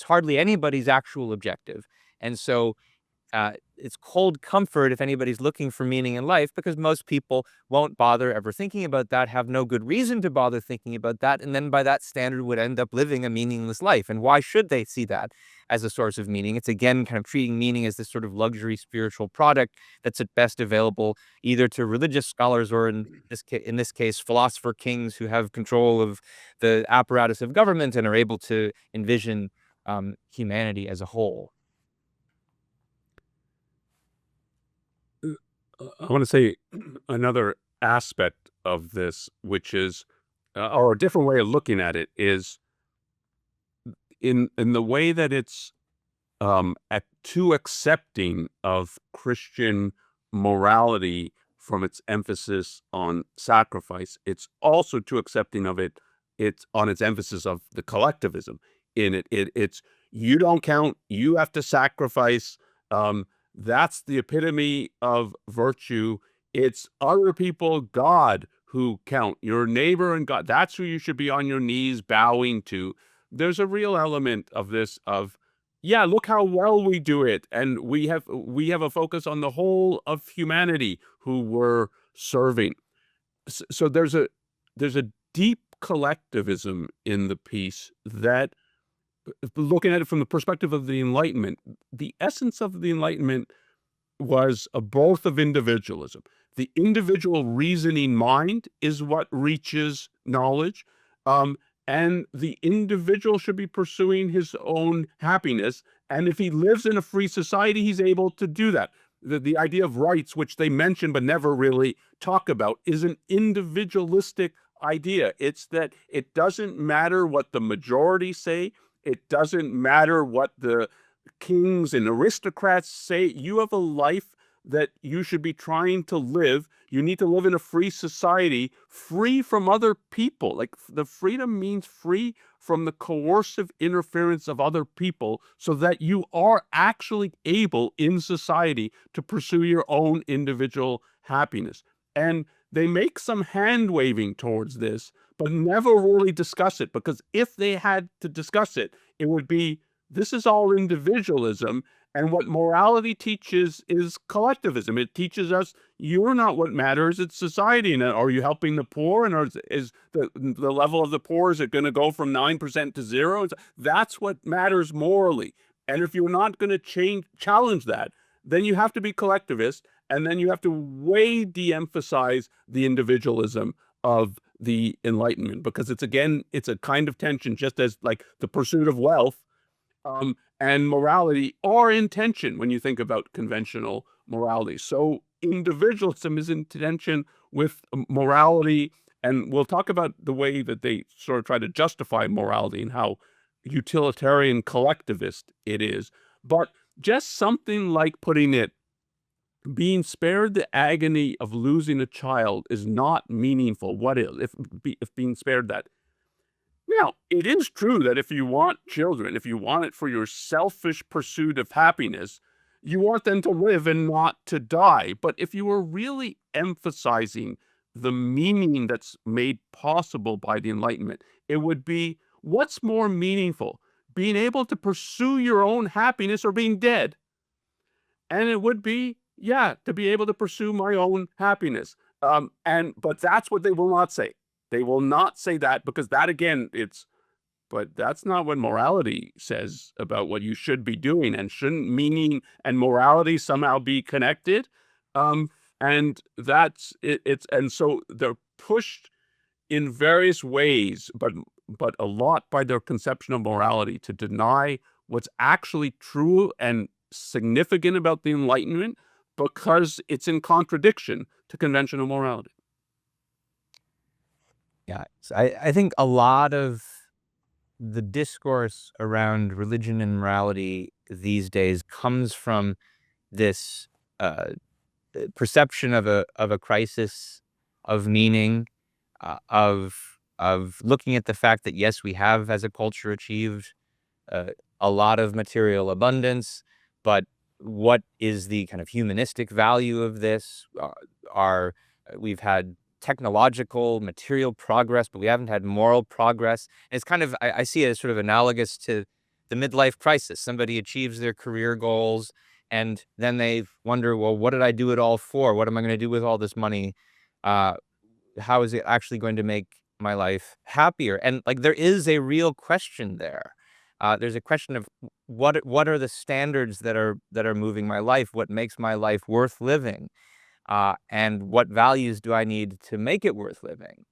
hardly anybody's actual objective. And so it's cold comfort if anybody's looking for meaning in life, because most people won't bother ever thinking about that, have no good reason to bother thinking about that, and then by that standard would end up living a meaningless life. And why should they see that as a source of meaning? It's again kind of treating meaning as this sort of luxury spiritual product that's at best available either to religious scholars or in this case, philosopher kings who have control of the apparatus of government and are able to envision humanity as a whole. I want to say another aspect of this, which is, or a different way of looking at it, is in the way that it's too accepting of Christian morality from its emphasis on sacrifice. It's also too accepting of it. It's on its emphasis of the collectivism in it. It's you don't count. You have to sacrifice. That's the epitome of virtue. It's other people, God, who count. Your neighbor and God. That's who you should be on your knees bowing to. There's a real element of this of, yeah, look how well we do it, and we have a focus on the whole of humanity who we're serving. So there's a deep collectivism in the piece that, looking at it from the perspective of the Enlightenment, the essence of the Enlightenment was a birth of individualism. The individual reasoning mind is what reaches knowledge, um, and the individual should be pursuing his own happiness. And if he lives in a free society, he's able to do that. The idea of rights, which they mention but never really talk about, is an individualistic idea. It's that it doesn't matter what the majority say. It doesn't matter what the kings and aristocrats say. You have a life that you should be trying to live. You need to live in a free society, free from other people. Like, the freedom means free from the coercive interference of other people, so that you are actually able in society to pursue your own individual happiness. And they make some hand waving towards this, but never really discuss it, because if they had to discuss it, it would be, this is all individualism, and what morality teaches is collectivism. It teaches us you're not what matters, it's society. And are you helping the poor? And is the level of the poor, is it going to go from 9% to 0? That's what matters morally. And if you're not going to challenge that, then you have to be collectivist, and then you have to way de-emphasize the individualism of the Enlightenment, because it's a kind of tension, just as like the pursuit of wealth and morality are in tension when you think about conventional morality. So individualism is in tension with morality, and we'll talk about the way that they sort of try to justify morality and how utilitarian collectivist it is. But just something like putting it, being spared the agony of losing a child is not meaningful. What is, if being spared that? Now, it is true that if you want children, if you want it for your selfish pursuit of happiness, you want them to live and not to die. But if you are really emphasizing the meaning that's made possible by the Enlightenment. It would be, what's more meaningful, being able to pursue your own happiness or being dead? And it would be, yeah, to be able to pursue my own happiness. But that's what they will not say. They will not say that, because that, again, but that's not what morality says about what you should be doing. And shouldn't meaning and morality somehow be connected? And that's it. And so they're pushed in various ways, but a lot by their conception of morality, to deny what's actually true and significant about the Enlightenment, because it's in contradiction to conventional morality. Yeah. So I think a lot of the discourse around religion and morality these days comes from this uh, perception of a crisis of meaning, of looking at the fact that yes, we have as a culture achieved uh, a lot of material abundance, but what is the kind of humanistic value of this? Are we've had technological, material progress, but we haven't had moral progress. And it's kind of I see it as sort of analogous to the midlife crisis. Somebody achieves their career goals, and then they wonder, well, what did I do it all for? What am I going to do with all this money? Uh, how is it actually going to make my life happier? And like there is a real question there. There's a question of what are the standards that are moving my life? What makes my life worth living? And what values do I need to make it worth living?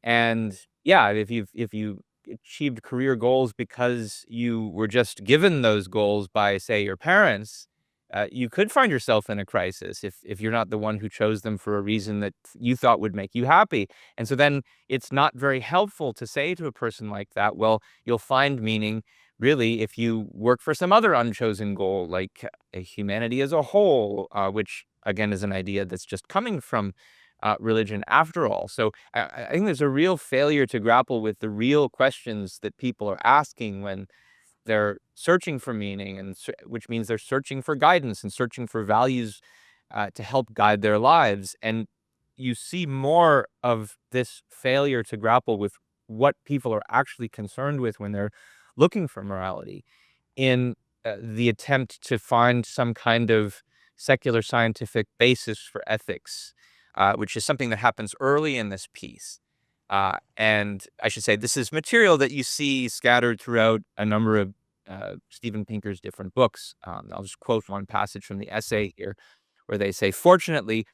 And yeah, if you achieved career goals because you were just given those goals by, say, your parents, you could find yourself in a crisis if you're not the one who chose them for a reason that you thought would make you happy. And so then it's not very helpful to say to a person like that, well, you'll find meaning really if you work for some other unchosen goal, like humanity as a whole, which again is an idea that's just coming from religion after all. So I think there's a real failure to grapple with the real questions that people are asking when they're searching for meaning, and which means they're searching for guidance and searching for values to help guide their lives. And you see more of this failure to grapple with what people are actually concerned with when they're looking for morality in the attempt to find some kind of secular scientific basis for ethics, which is something that happens early in this piece. And I should say, this is material that you see scattered throughout a number of Steven Pinker's different books. I'll just quote one passage from the essay here, where they say, fortunately,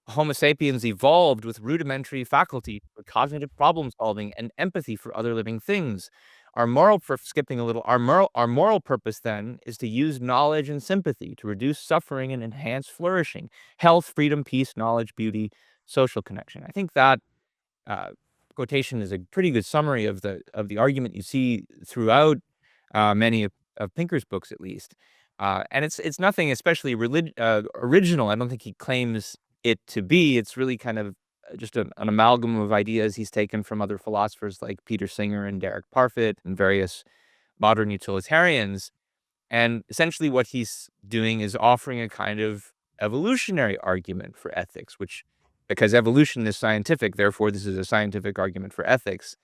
Homo sapiens evolved with rudimentary faculty for cognitive problem solving and empathy for other living things. Our moral, for skipping a little, our moral purpose then is to use knowledge and sympathy to reduce suffering and enhance flourishing, health, freedom, peace, knowledge, beauty, social connection. I think that uh, quotation is a pretty good summary of the argument you see throughout many of Pinker's books, at least. And it's nothing especially original. I don't think he claims it to be. It's really kind of just an amalgam of ideas he's taken from other philosophers like Peter Singer and Derek Parfit and various modern utilitarians. And essentially, what he's doing is offering a kind of evolutionary argument for ethics, which, because evolution is scientific, therefore, this is a scientific argument for ethics.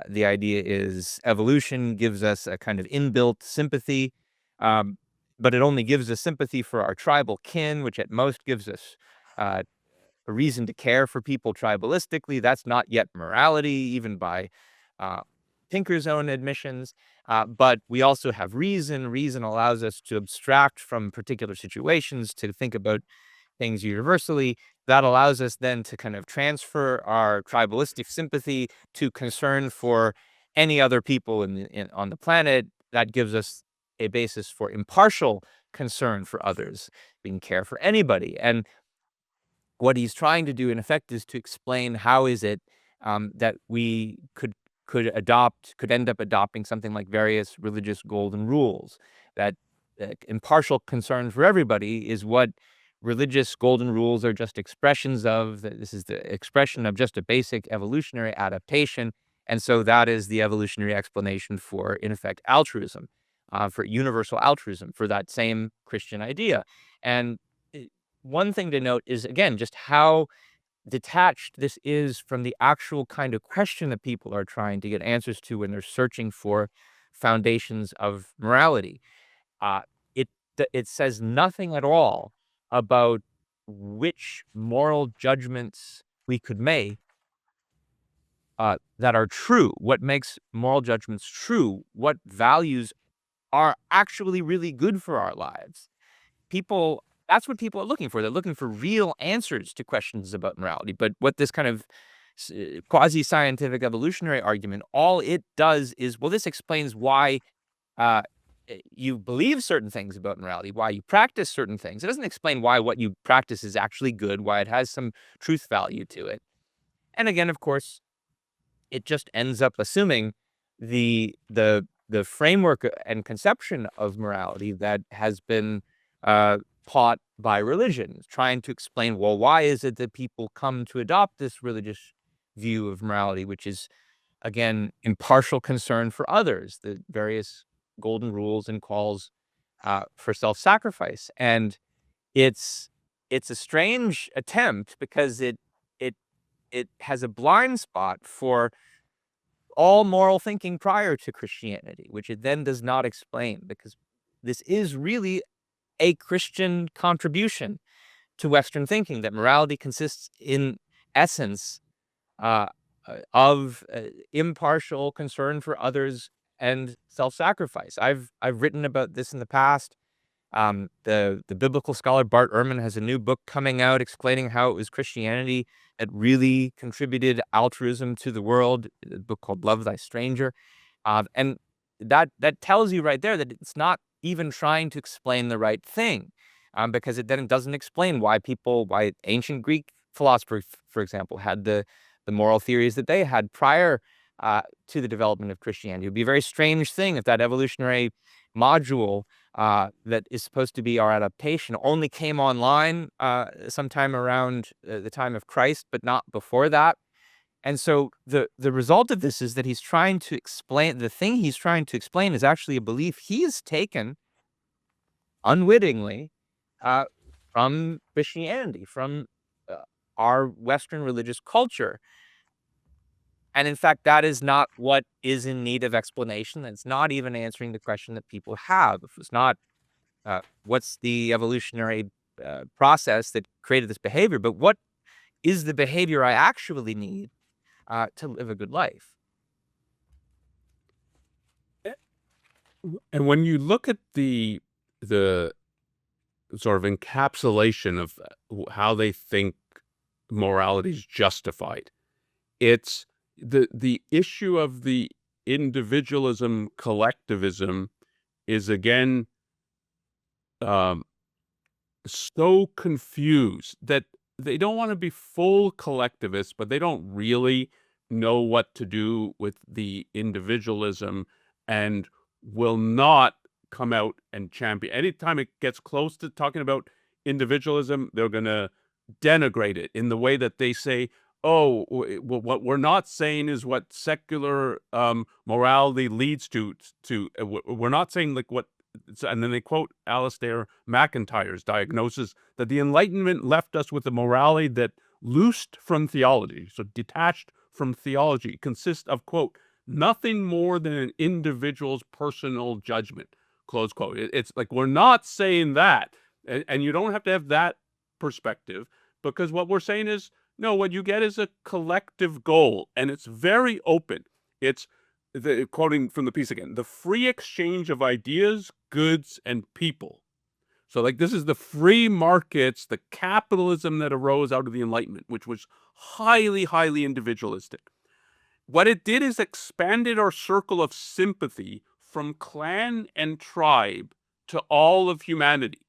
The idea is evolution gives us a kind of inbuilt sympathy, um, but it only gives us sympathy for our tribal kin, which at most gives us uh, a reason to care for people tribalistically. That's not yet morality, even by uh, Pinker's own admissions. But we also have reason. Reason allows us to abstract from particular situations, to think about things universally. That allows us then to kind of transfer our tribalistic sympathy to concern for any other people on the planet. That gives us a basis for impartial concern for others, being care for anybody. And what he's trying to do, in effect, is to explain how is it that we could end up adopting something like various religious golden rules, that impartial concern for everybody is what religious golden rules are just expressions of. That this is the expression of just a basic evolutionary adaptation, and so that is the evolutionary explanation for, in effect, altruism, for universal altruism, for that same Christian idea. And one thing to note is, again, just how detached this is from the actual kind of question that people are trying to get answers to when they're searching for foundations of morality. Uh, it it says nothing at all about which moral judgments we could make that are true. What makes moral judgments true? What values are actually really good for our lives? People That's what people are looking for. They're looking for real answers to questions about morality. But what this kind of quasi-scientific evolutionary argument, all it does is, well, this explains why uh, you believe certain things about morality, why you practice certain things. It doesn't explain why what you practice is actually good, why it has some truth value to it. And again, of course, it just ends up assuming the framework and conception of morality that has been taught by religion, trying to explain, well, why is it that people come to adopt this religious view of morality, which is again impartial concern for others, the various golden rules and calls for self-sacrifice. And it's it's a strange attempt because it it has a blind spot for all moral thinking prior to Christianity, which it then does not explain, because this is really a Christian contribution to Western thinking, that morality consists in essence uh, of impartial concern for others and self-sacrifice. I've written about this in the past. The biblical scholar Bart Ehrman has a new book coming out explaining how it was Christianity that really contributed altruism to the world, a book called Love Thy Stranger. And that tells you right there that it's not even trying to explain the right thing, because it doesn't explain why ancient Greek philosophers, for example, had the moral theories that they had prior to the development of Christianity. It would be a very strange thing if that evolutionary module that is supposed to be our adaptation only came online sometime around the time of Christ, but not before that. And so the result of this is that he's trying to explain the thing he's trying to explain is actually a belief he has taken unwittingly uh, from Christianity, from uh, our Western religious culture. And in fact, that is not what is in need of explanation. It's not even answering the question that people have. If it's not what's the evolutionary process that created this behavior, but what is the behavior I actually need to live a good life? And when you look at the sort of encapsulation of how they think morality is justified, it's the issue of the individualism collectivism is again um, so confused that they don't want to be full collectivists, but they don't really know what to do with the individualism and will not come out and champion. Anytime it gets close to talking about individualism, they're going to denigrate it in the way that they say, oh, well, what we're not saying is what secular morality leads to. We're not saying like what and then they quote Alistair MacIntyre's diagnosis that the Enlightenment left us with a morality that loosed from theology, so detached from theology, consists of, quote, nothing more than an individual's personal judgment, close quote. It's like, we're not saying that. And you don't have to have that perspective, because what we're saying is, no, what you get is a collective goal, and it's very open. It's quoting from the piece again, the free exchange of ideas, goods, and people. So, like, this is the free markets, the capitalism that arose out of the Enlightenment, which was highly, highly individualistic. What it did is expanded our circle of sympathy from clan and tribe to all of humanity.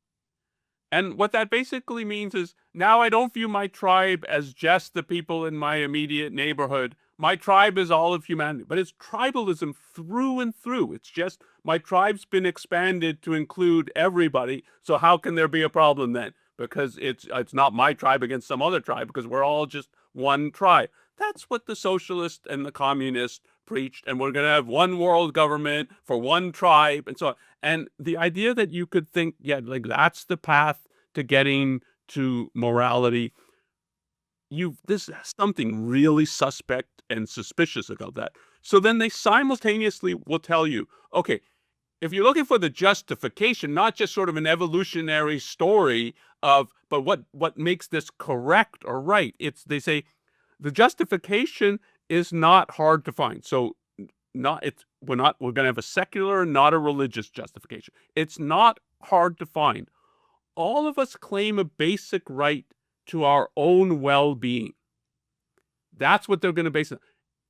And what that basically means is now I don't view my tribe as just the people in my immediate neighborhood. My tribe is all of humanity, but it's tribalism through and through. It's just my tribe's been expanded to include everybody. So how can there be a problem then? Because it's not my tribe against some other tribe, because we're all just one tribe. That's what the socialist and the communist preached, and we're going to have one world government for one tribe and so on. And the idea that you could think, yeah, like that's the path to getting to morality, this something really suspect and suspicious about that. So then they simultaneously will tell you, okay, if you're looking for the justification, not just sort of an evolutionary story of, but what makes this correct or right, they say the justification is not hard to find. So we're going to have a secular, not a religious justification. It's not hard to find. All of us claim a basic right to our own well-being. That's what they're going to base it.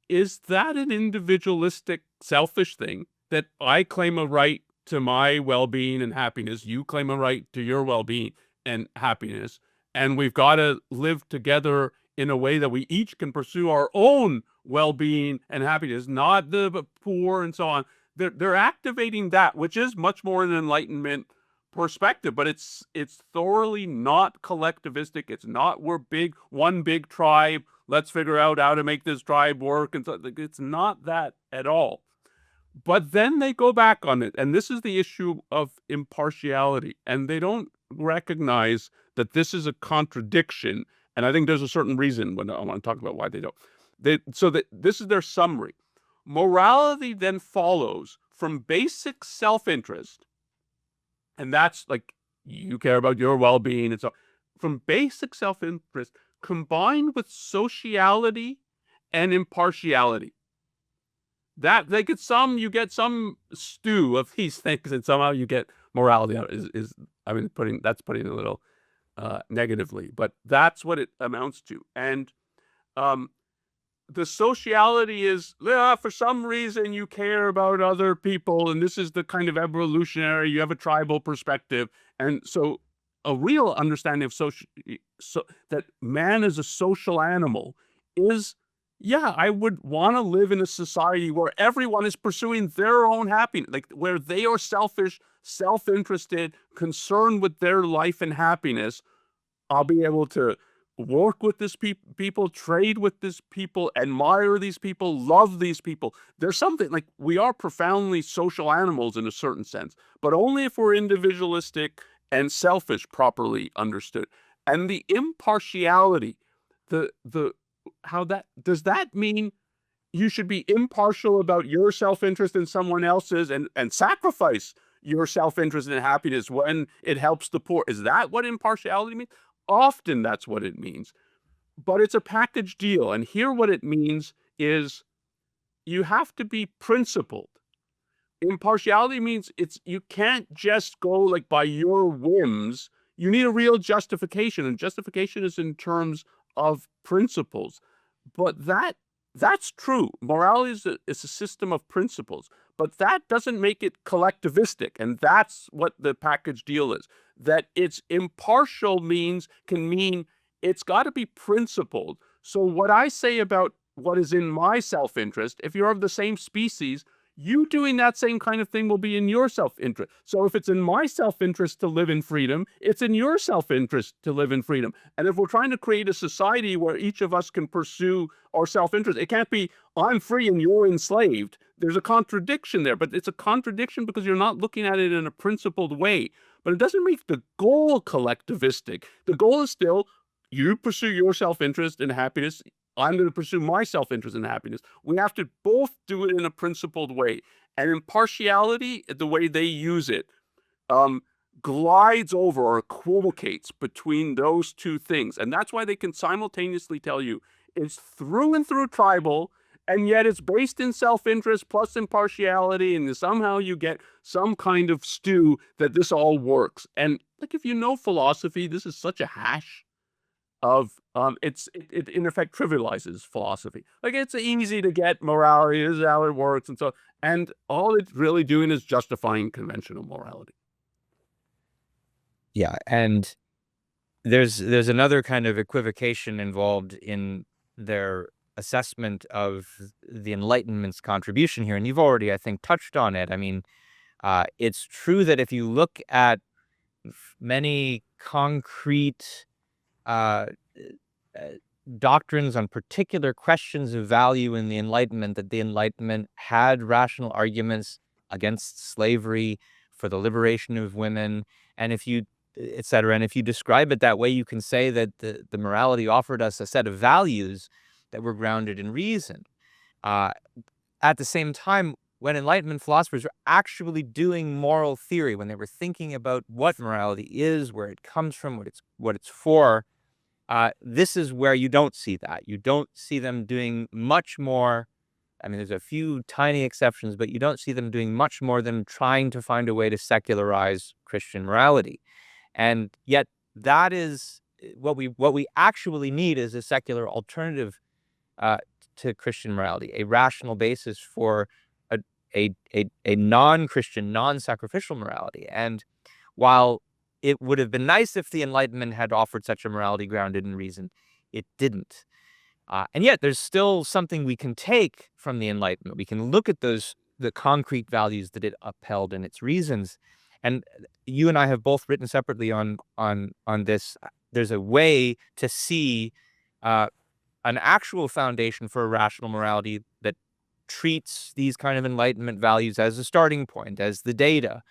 Is that an individualistic, selfish thing that I claim a right to my well-being and happiness, you claim a right to your well-being and happiness, and we've got to live together in a way that we each can pursue our own well-being and happiness, not the poor and so on. They're activating that, which is much more an Enlightenment perspective, but it's thoroughly not collectivistic. It's not we're one big tribe. Let's figure out how to make this tribe work, and so it's not that at all. But then they go back on it, and this is the issue of impartiality, and they don't recognize that this is a contradiction. And I think there's a certain reason when I want to talk about why they don't. So that this is their summary. Morality then follows from basic self-interest, and that's like you care about your well-being and so from basic self-interest combined with sociality and impartiality. That they get you get some stew of these things, and somehow you get morality out. I mean, putting it a little negatively, but that's what it amounts to. And the sociality is, for some reason you care about other people, and this is the kind of evolutionary, you have a tribal perspective. And so a real understanding of that man is a social animal is, yeah, I would want to live in a society where everyone is pursuing their own happiness, like where they are selfish, self-interested, concerned with their life and happiness. I'll be able to work with this people, trade with this people, admire these people, love these people. There's something like we are profoundly social animals in a certain sense, but only if we're individualistic and selfish, properly understood. And the impartiality, how that does that mean you should be impartial about your self-interest and someone else's and sacrifice your self-interest and happiness when it helps the poor? Is that what impartiality means? Often that's what it means, but it's a package deal. And here what it means is you have to be principled. Impartiality means you can't just go like by your whims. You need a real justification, and justification is in terms of principles. But that's true. Morality is a system of principles, but that doesn't make it collectivistic, and that's what the package deal is. That it's impartial can mean it's got to be principled. So what I say about what is in my self-interest, if you're of the same species, you doing that same kind of thing will be in your self-interest. So if it's in my self-interest to live in freedom, it's in your self-interest to live in freedom. And if we're trying to create a society where each of us can pursue our self-interest, it can't be I'm free and you're enslaved. There's a contradiction there, but it's a contradiction because you're not looking at it in a principled way. But it doesn't make the goal collectivistic. The goal is still you pursue your self-interest and happiness. I'm going to pursue my self-interest and happiness. We have to both do it in a principled way. And impartiality, the way they use it, glides over or equivocates between those two things. And that's why they can simultaneously tell you it's through and through tribal, and yet it's based in self-interest plus impartiality, and somehow you get some kind of stew that this all works. And like if you know philosophy, this is such a hash of it in effect trivializes philosophy. Like it's easy to get morality, this is how it works, and all it's really doing is justifying conventional morality. Yeah, and there's another kind of equivocation involved in their assessment of the Enlightenment's contribution here, and you've already, I think, touched on it. I mean, it's true that if you look at many concrete uh, doctrines on particular questions of value in the Enlightenment, that the Enlightenment had rational arguments against slavery, for the liberation of women. And if you etc. And if you describe it that way, you can say that the morality offered us a set of values that were grounded in reason. Uh, at the same time, when Enlightenment philosophers were actually doing moral theory, when they were thinking about what morality is, where it comes from, what it's for, this is where you don't see that. You don't see them doing much more. I mean, there's a few tiny exceptions, but you don't see them doing much more than trying to find a way to secularize Christian morality. And yet, that is what we actually need is a secular alternative uh, to Christian morality, a rational basis for a a non-Christian, non-sacrificial morality. And while it would have been nice if the Enlightenment had offered such a morality grounded in reason, it didn't. And yet, there's still something we can take from the Enlightenment. We can look at the concrete values that it upheld and its reasons. And you and I have both written separately on this. There's a way to see uh, an actual foundation for a rational morality that treats these kind of Enlightenment values as a starting point, as the data.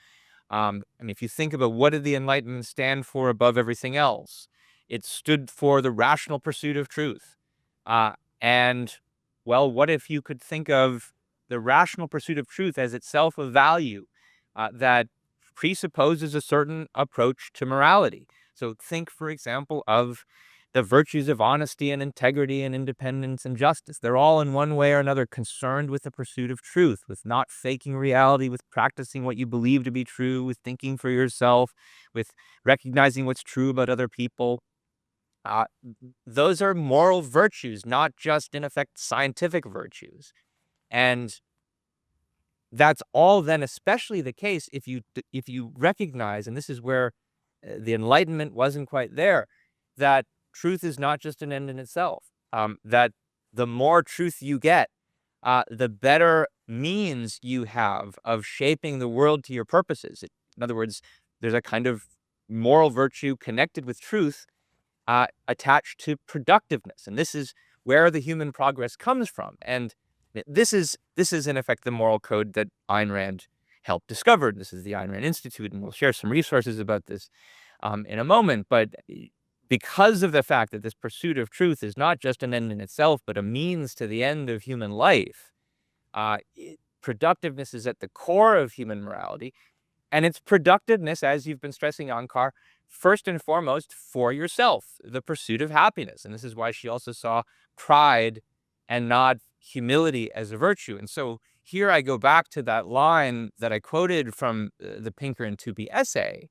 I mean, if you think about what did the Enlightenment stand for above everything else, it stood for the rational pursuit of truth. Uh, and, well, what if you could think of the rational pursuit of truth as itself a value that presupposes a certain approach to morality? So think, for example, of the virtues of honesty and integrity and independence and justice. They're all in one way or another concerned with the pursuit of truth, with not faking reality, with practicing what you believe to be true, with thinking for yourself, with recognizing what's true about other people. Uh, those are moral virtues, not just, in effect, scientific virtues. And that's all then especially the case if you recognize, and this is where the Enlightenment wasn't quite there, that truth is not just an end in itself. That the more truth you get, the better means you have of shaping the world to your purposes. In other words, there's a kind of moral virtue connected with truth attached to productiveness. And this is where the human progress comes from. And this is in effect the moral code that Ayn Rand helped discover. This is the Ayn Rand Institute, and we'll share some resources about this in a moment. But because of the fact that this pursuit of truth is not just an end in itself, but a means to the end of human life, productiveness is at the core of human morality. And it's productiveness, as you've been stressing, Ankar, first and foremost for yourself, the pursuit of happiness. And this is why she also saw pride and not humility as a virtue. And so here I go back to that line that I quoted from the Pinker and Tupy essay,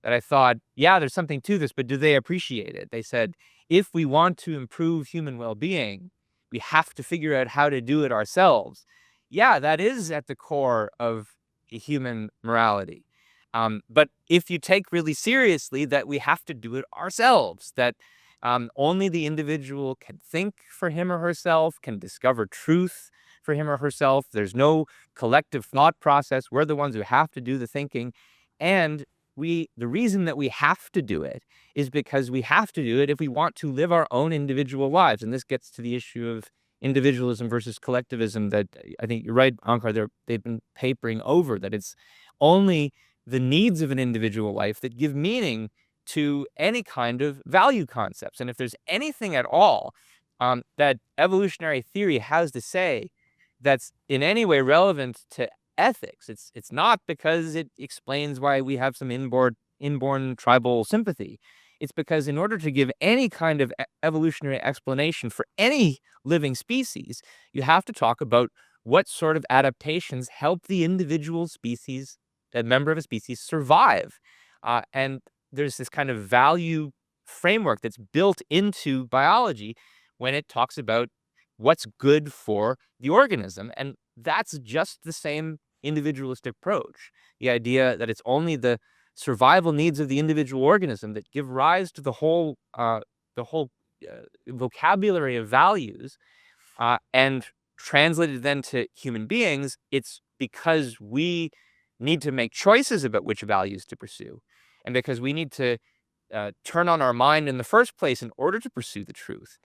that I thought, yeah, there's something to this, but do they appreciate it? They said, if we want to improve human well-being, we have to figure out how to do it ourselves. Yeah, that is at the core of human morality. But if you take really seriously that we have to do it ourselves, that only the individual can think for him or herself, can discover truth for him or herself. There's no collective thought process. We're the ones who have to do the thinking. And the reason that we have to do it is because we have to do it if we want to live our own individual lives. And this gets to the issue of individualism versus collectivism that I think you're right, Ankar, they've been papering over, that it's only the needs of an individual life that give meaning to any kind of value concepts. And if there's anything at all that evolutionary theory has to say that's in any way relevant to ethics, it's not because it explains why we have some inborn tribal sympathy. It's because in order to give any kind of evolutionary explanation for any living species, you have to talk about what sort of adaptations help the individual species, a member of a species, survive. And there's this kind of value framework that's built into biology when it talks about what's good for the organism. And that's just the same individualistic approach. The idea that it's only the survival needs of the individual organism that give rise to the whole vocabulary of values, and translated then to human beings, it's because we need to make choices about which values to pursue, and because we need to turn on our mind in the first place in order to pursue the truth.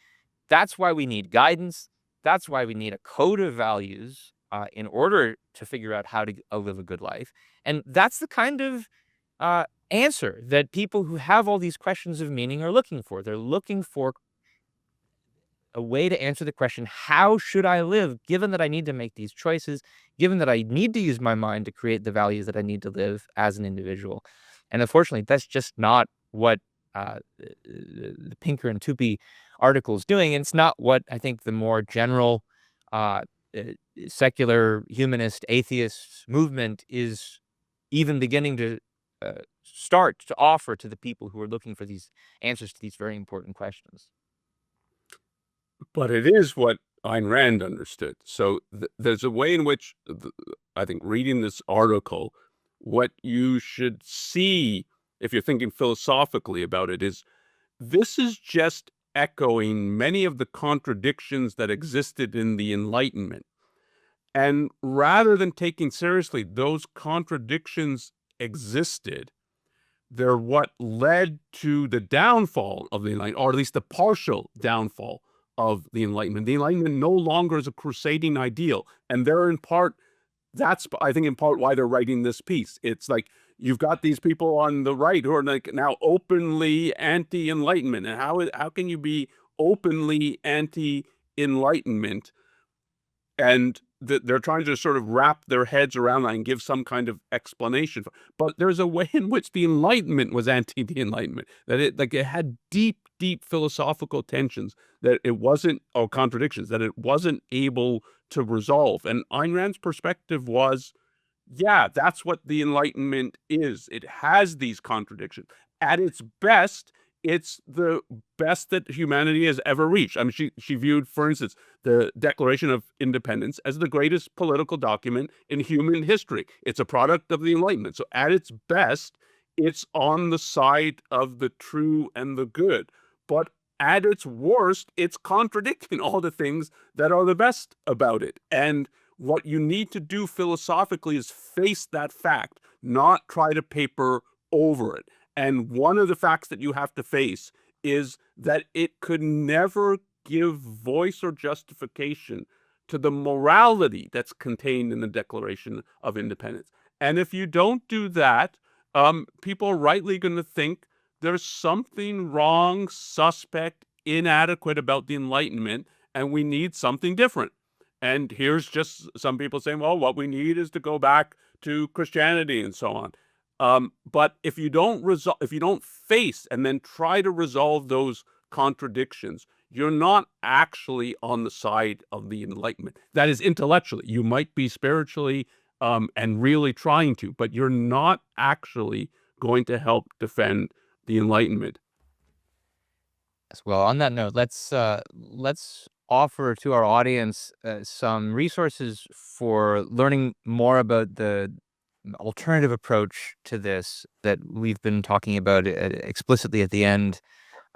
That's why we need guidance. That's why we need a code of values in order to figure out how to live a good life. And that's the kind of answer that people who have all these questions of meaning are looking for. They're looking for a way to answer the question, how should I live, given that I need to make these choices, given that I need to use my mind to create the values that I need to live as an individual? And unfortunately, that's just not what the Pinker and Tupy article is doing. And it's not what I think the more general uh, uh, secular humanist atheist movement is even beginning to start to offer to the people who are looking for these answers to these very important questions. But it is what Ayn Rand understood. So there's a way in which I think reading this article, what you should see if you're thinking philosophically about it is this is just echoing many of the contradictions that existed in the Enlightenment. And rather than taking seriously those contradictions existed, they're what led to the downfall of the Enlightenment, or at least the partial downfall of the Enlightenment. The Enlightenment no longer is a crusading ideal. And they're in part, that's, I think, in part why they're writing this piece. It's like you've got these people on the right who are like now openly anti-Enlightenment. And how can you be openly anti-Enlightenment? And they're trying to sort of wrap their heads around that and give some kind of explanation. But there's a way in which the Enlightenment was anti the Enlightenment, that it had deep, deep philosophical tensions that it wasn't, or contradictions that it wasn't able to resolve. And Ayn Rand's perspective was, yeah, that's what the Enlightenment is. It has these contradictions. At its best, it's the best that humanity has ever reached. I mean, she viewed, for instance, the Declaration of Independence as the greatest political document in human history. It's a product of the Enlightenment. So at its best, it's on the side of the true and the good. But at its worst, it's contradicting all the things that are the best about it. And what you need to do philosophically is face that fact, not try to paper over it. And one of the facts that you have to face is that it could never give voice or justification to the morality that's contained in the Declaration of Independence. And if you don't do that, people are rightly going to think there's something wrong, suspect, inadequate about the Enlightenment, and we need something different. And here's just some people saying, well, what we need is to go back to Christianity and so on. But if you don't face and then try to resolve those contradictions, you're not actually on the side of the Enlightenment. That is, intellectually. You might be spiritually and really trying to, but you're not actually going to help defend the Enlightenment. Yes, well, on that note, let's offer to our audience some resources for learning more about the alternative approach to this that we've been talking about explicitly at the end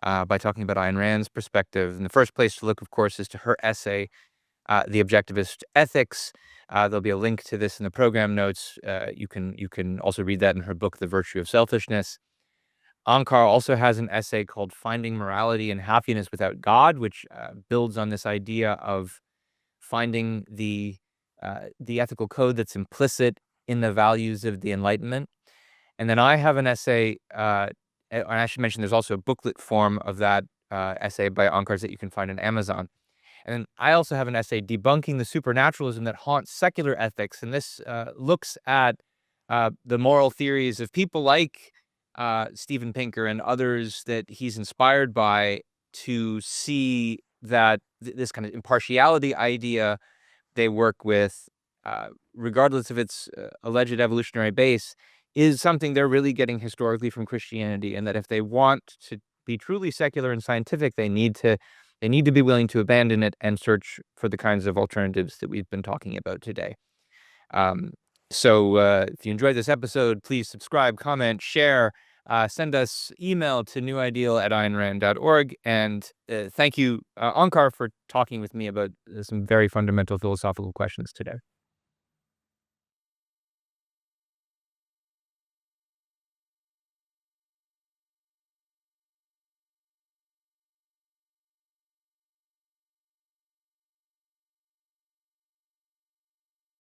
by talking about Ayn Rand's perspective. And the first place to look, of course, is to her essay, "The Objectivist Ethics." There'll be a link to this in the program notes. You can also read that in her book, "The Virtue of Selfishness." Ankar also has an essay called "Finding Morality and Happiness Without God," which builds on this idea of finding the ethical code that's implicit in the values of the Enlightenment. And then I have an essay, and I should mention there's also a booklet form of that essay by Ankars that you can find on Amazon. And then I also have an essay debunking the supernaturalism that haunts secular ethics. And this looks at the moral theories of people like Steven Pinker and others that he's inspired by to see that this kind of impartiality idea they work with, regardless of its alleged evolutionary base, is something they're really getting historically from Christianity, and that if they want to be truly secular and scientific, they need to be willing to abandon it and search for the kinds of alternatives that we've been talking about today. Um, so if you enjoyed this episode, please subscribe, comment, share, send us email to newideal@aynrand.org. And thank you, Ankar, for talking with me about some very fundamental philosophical questions today.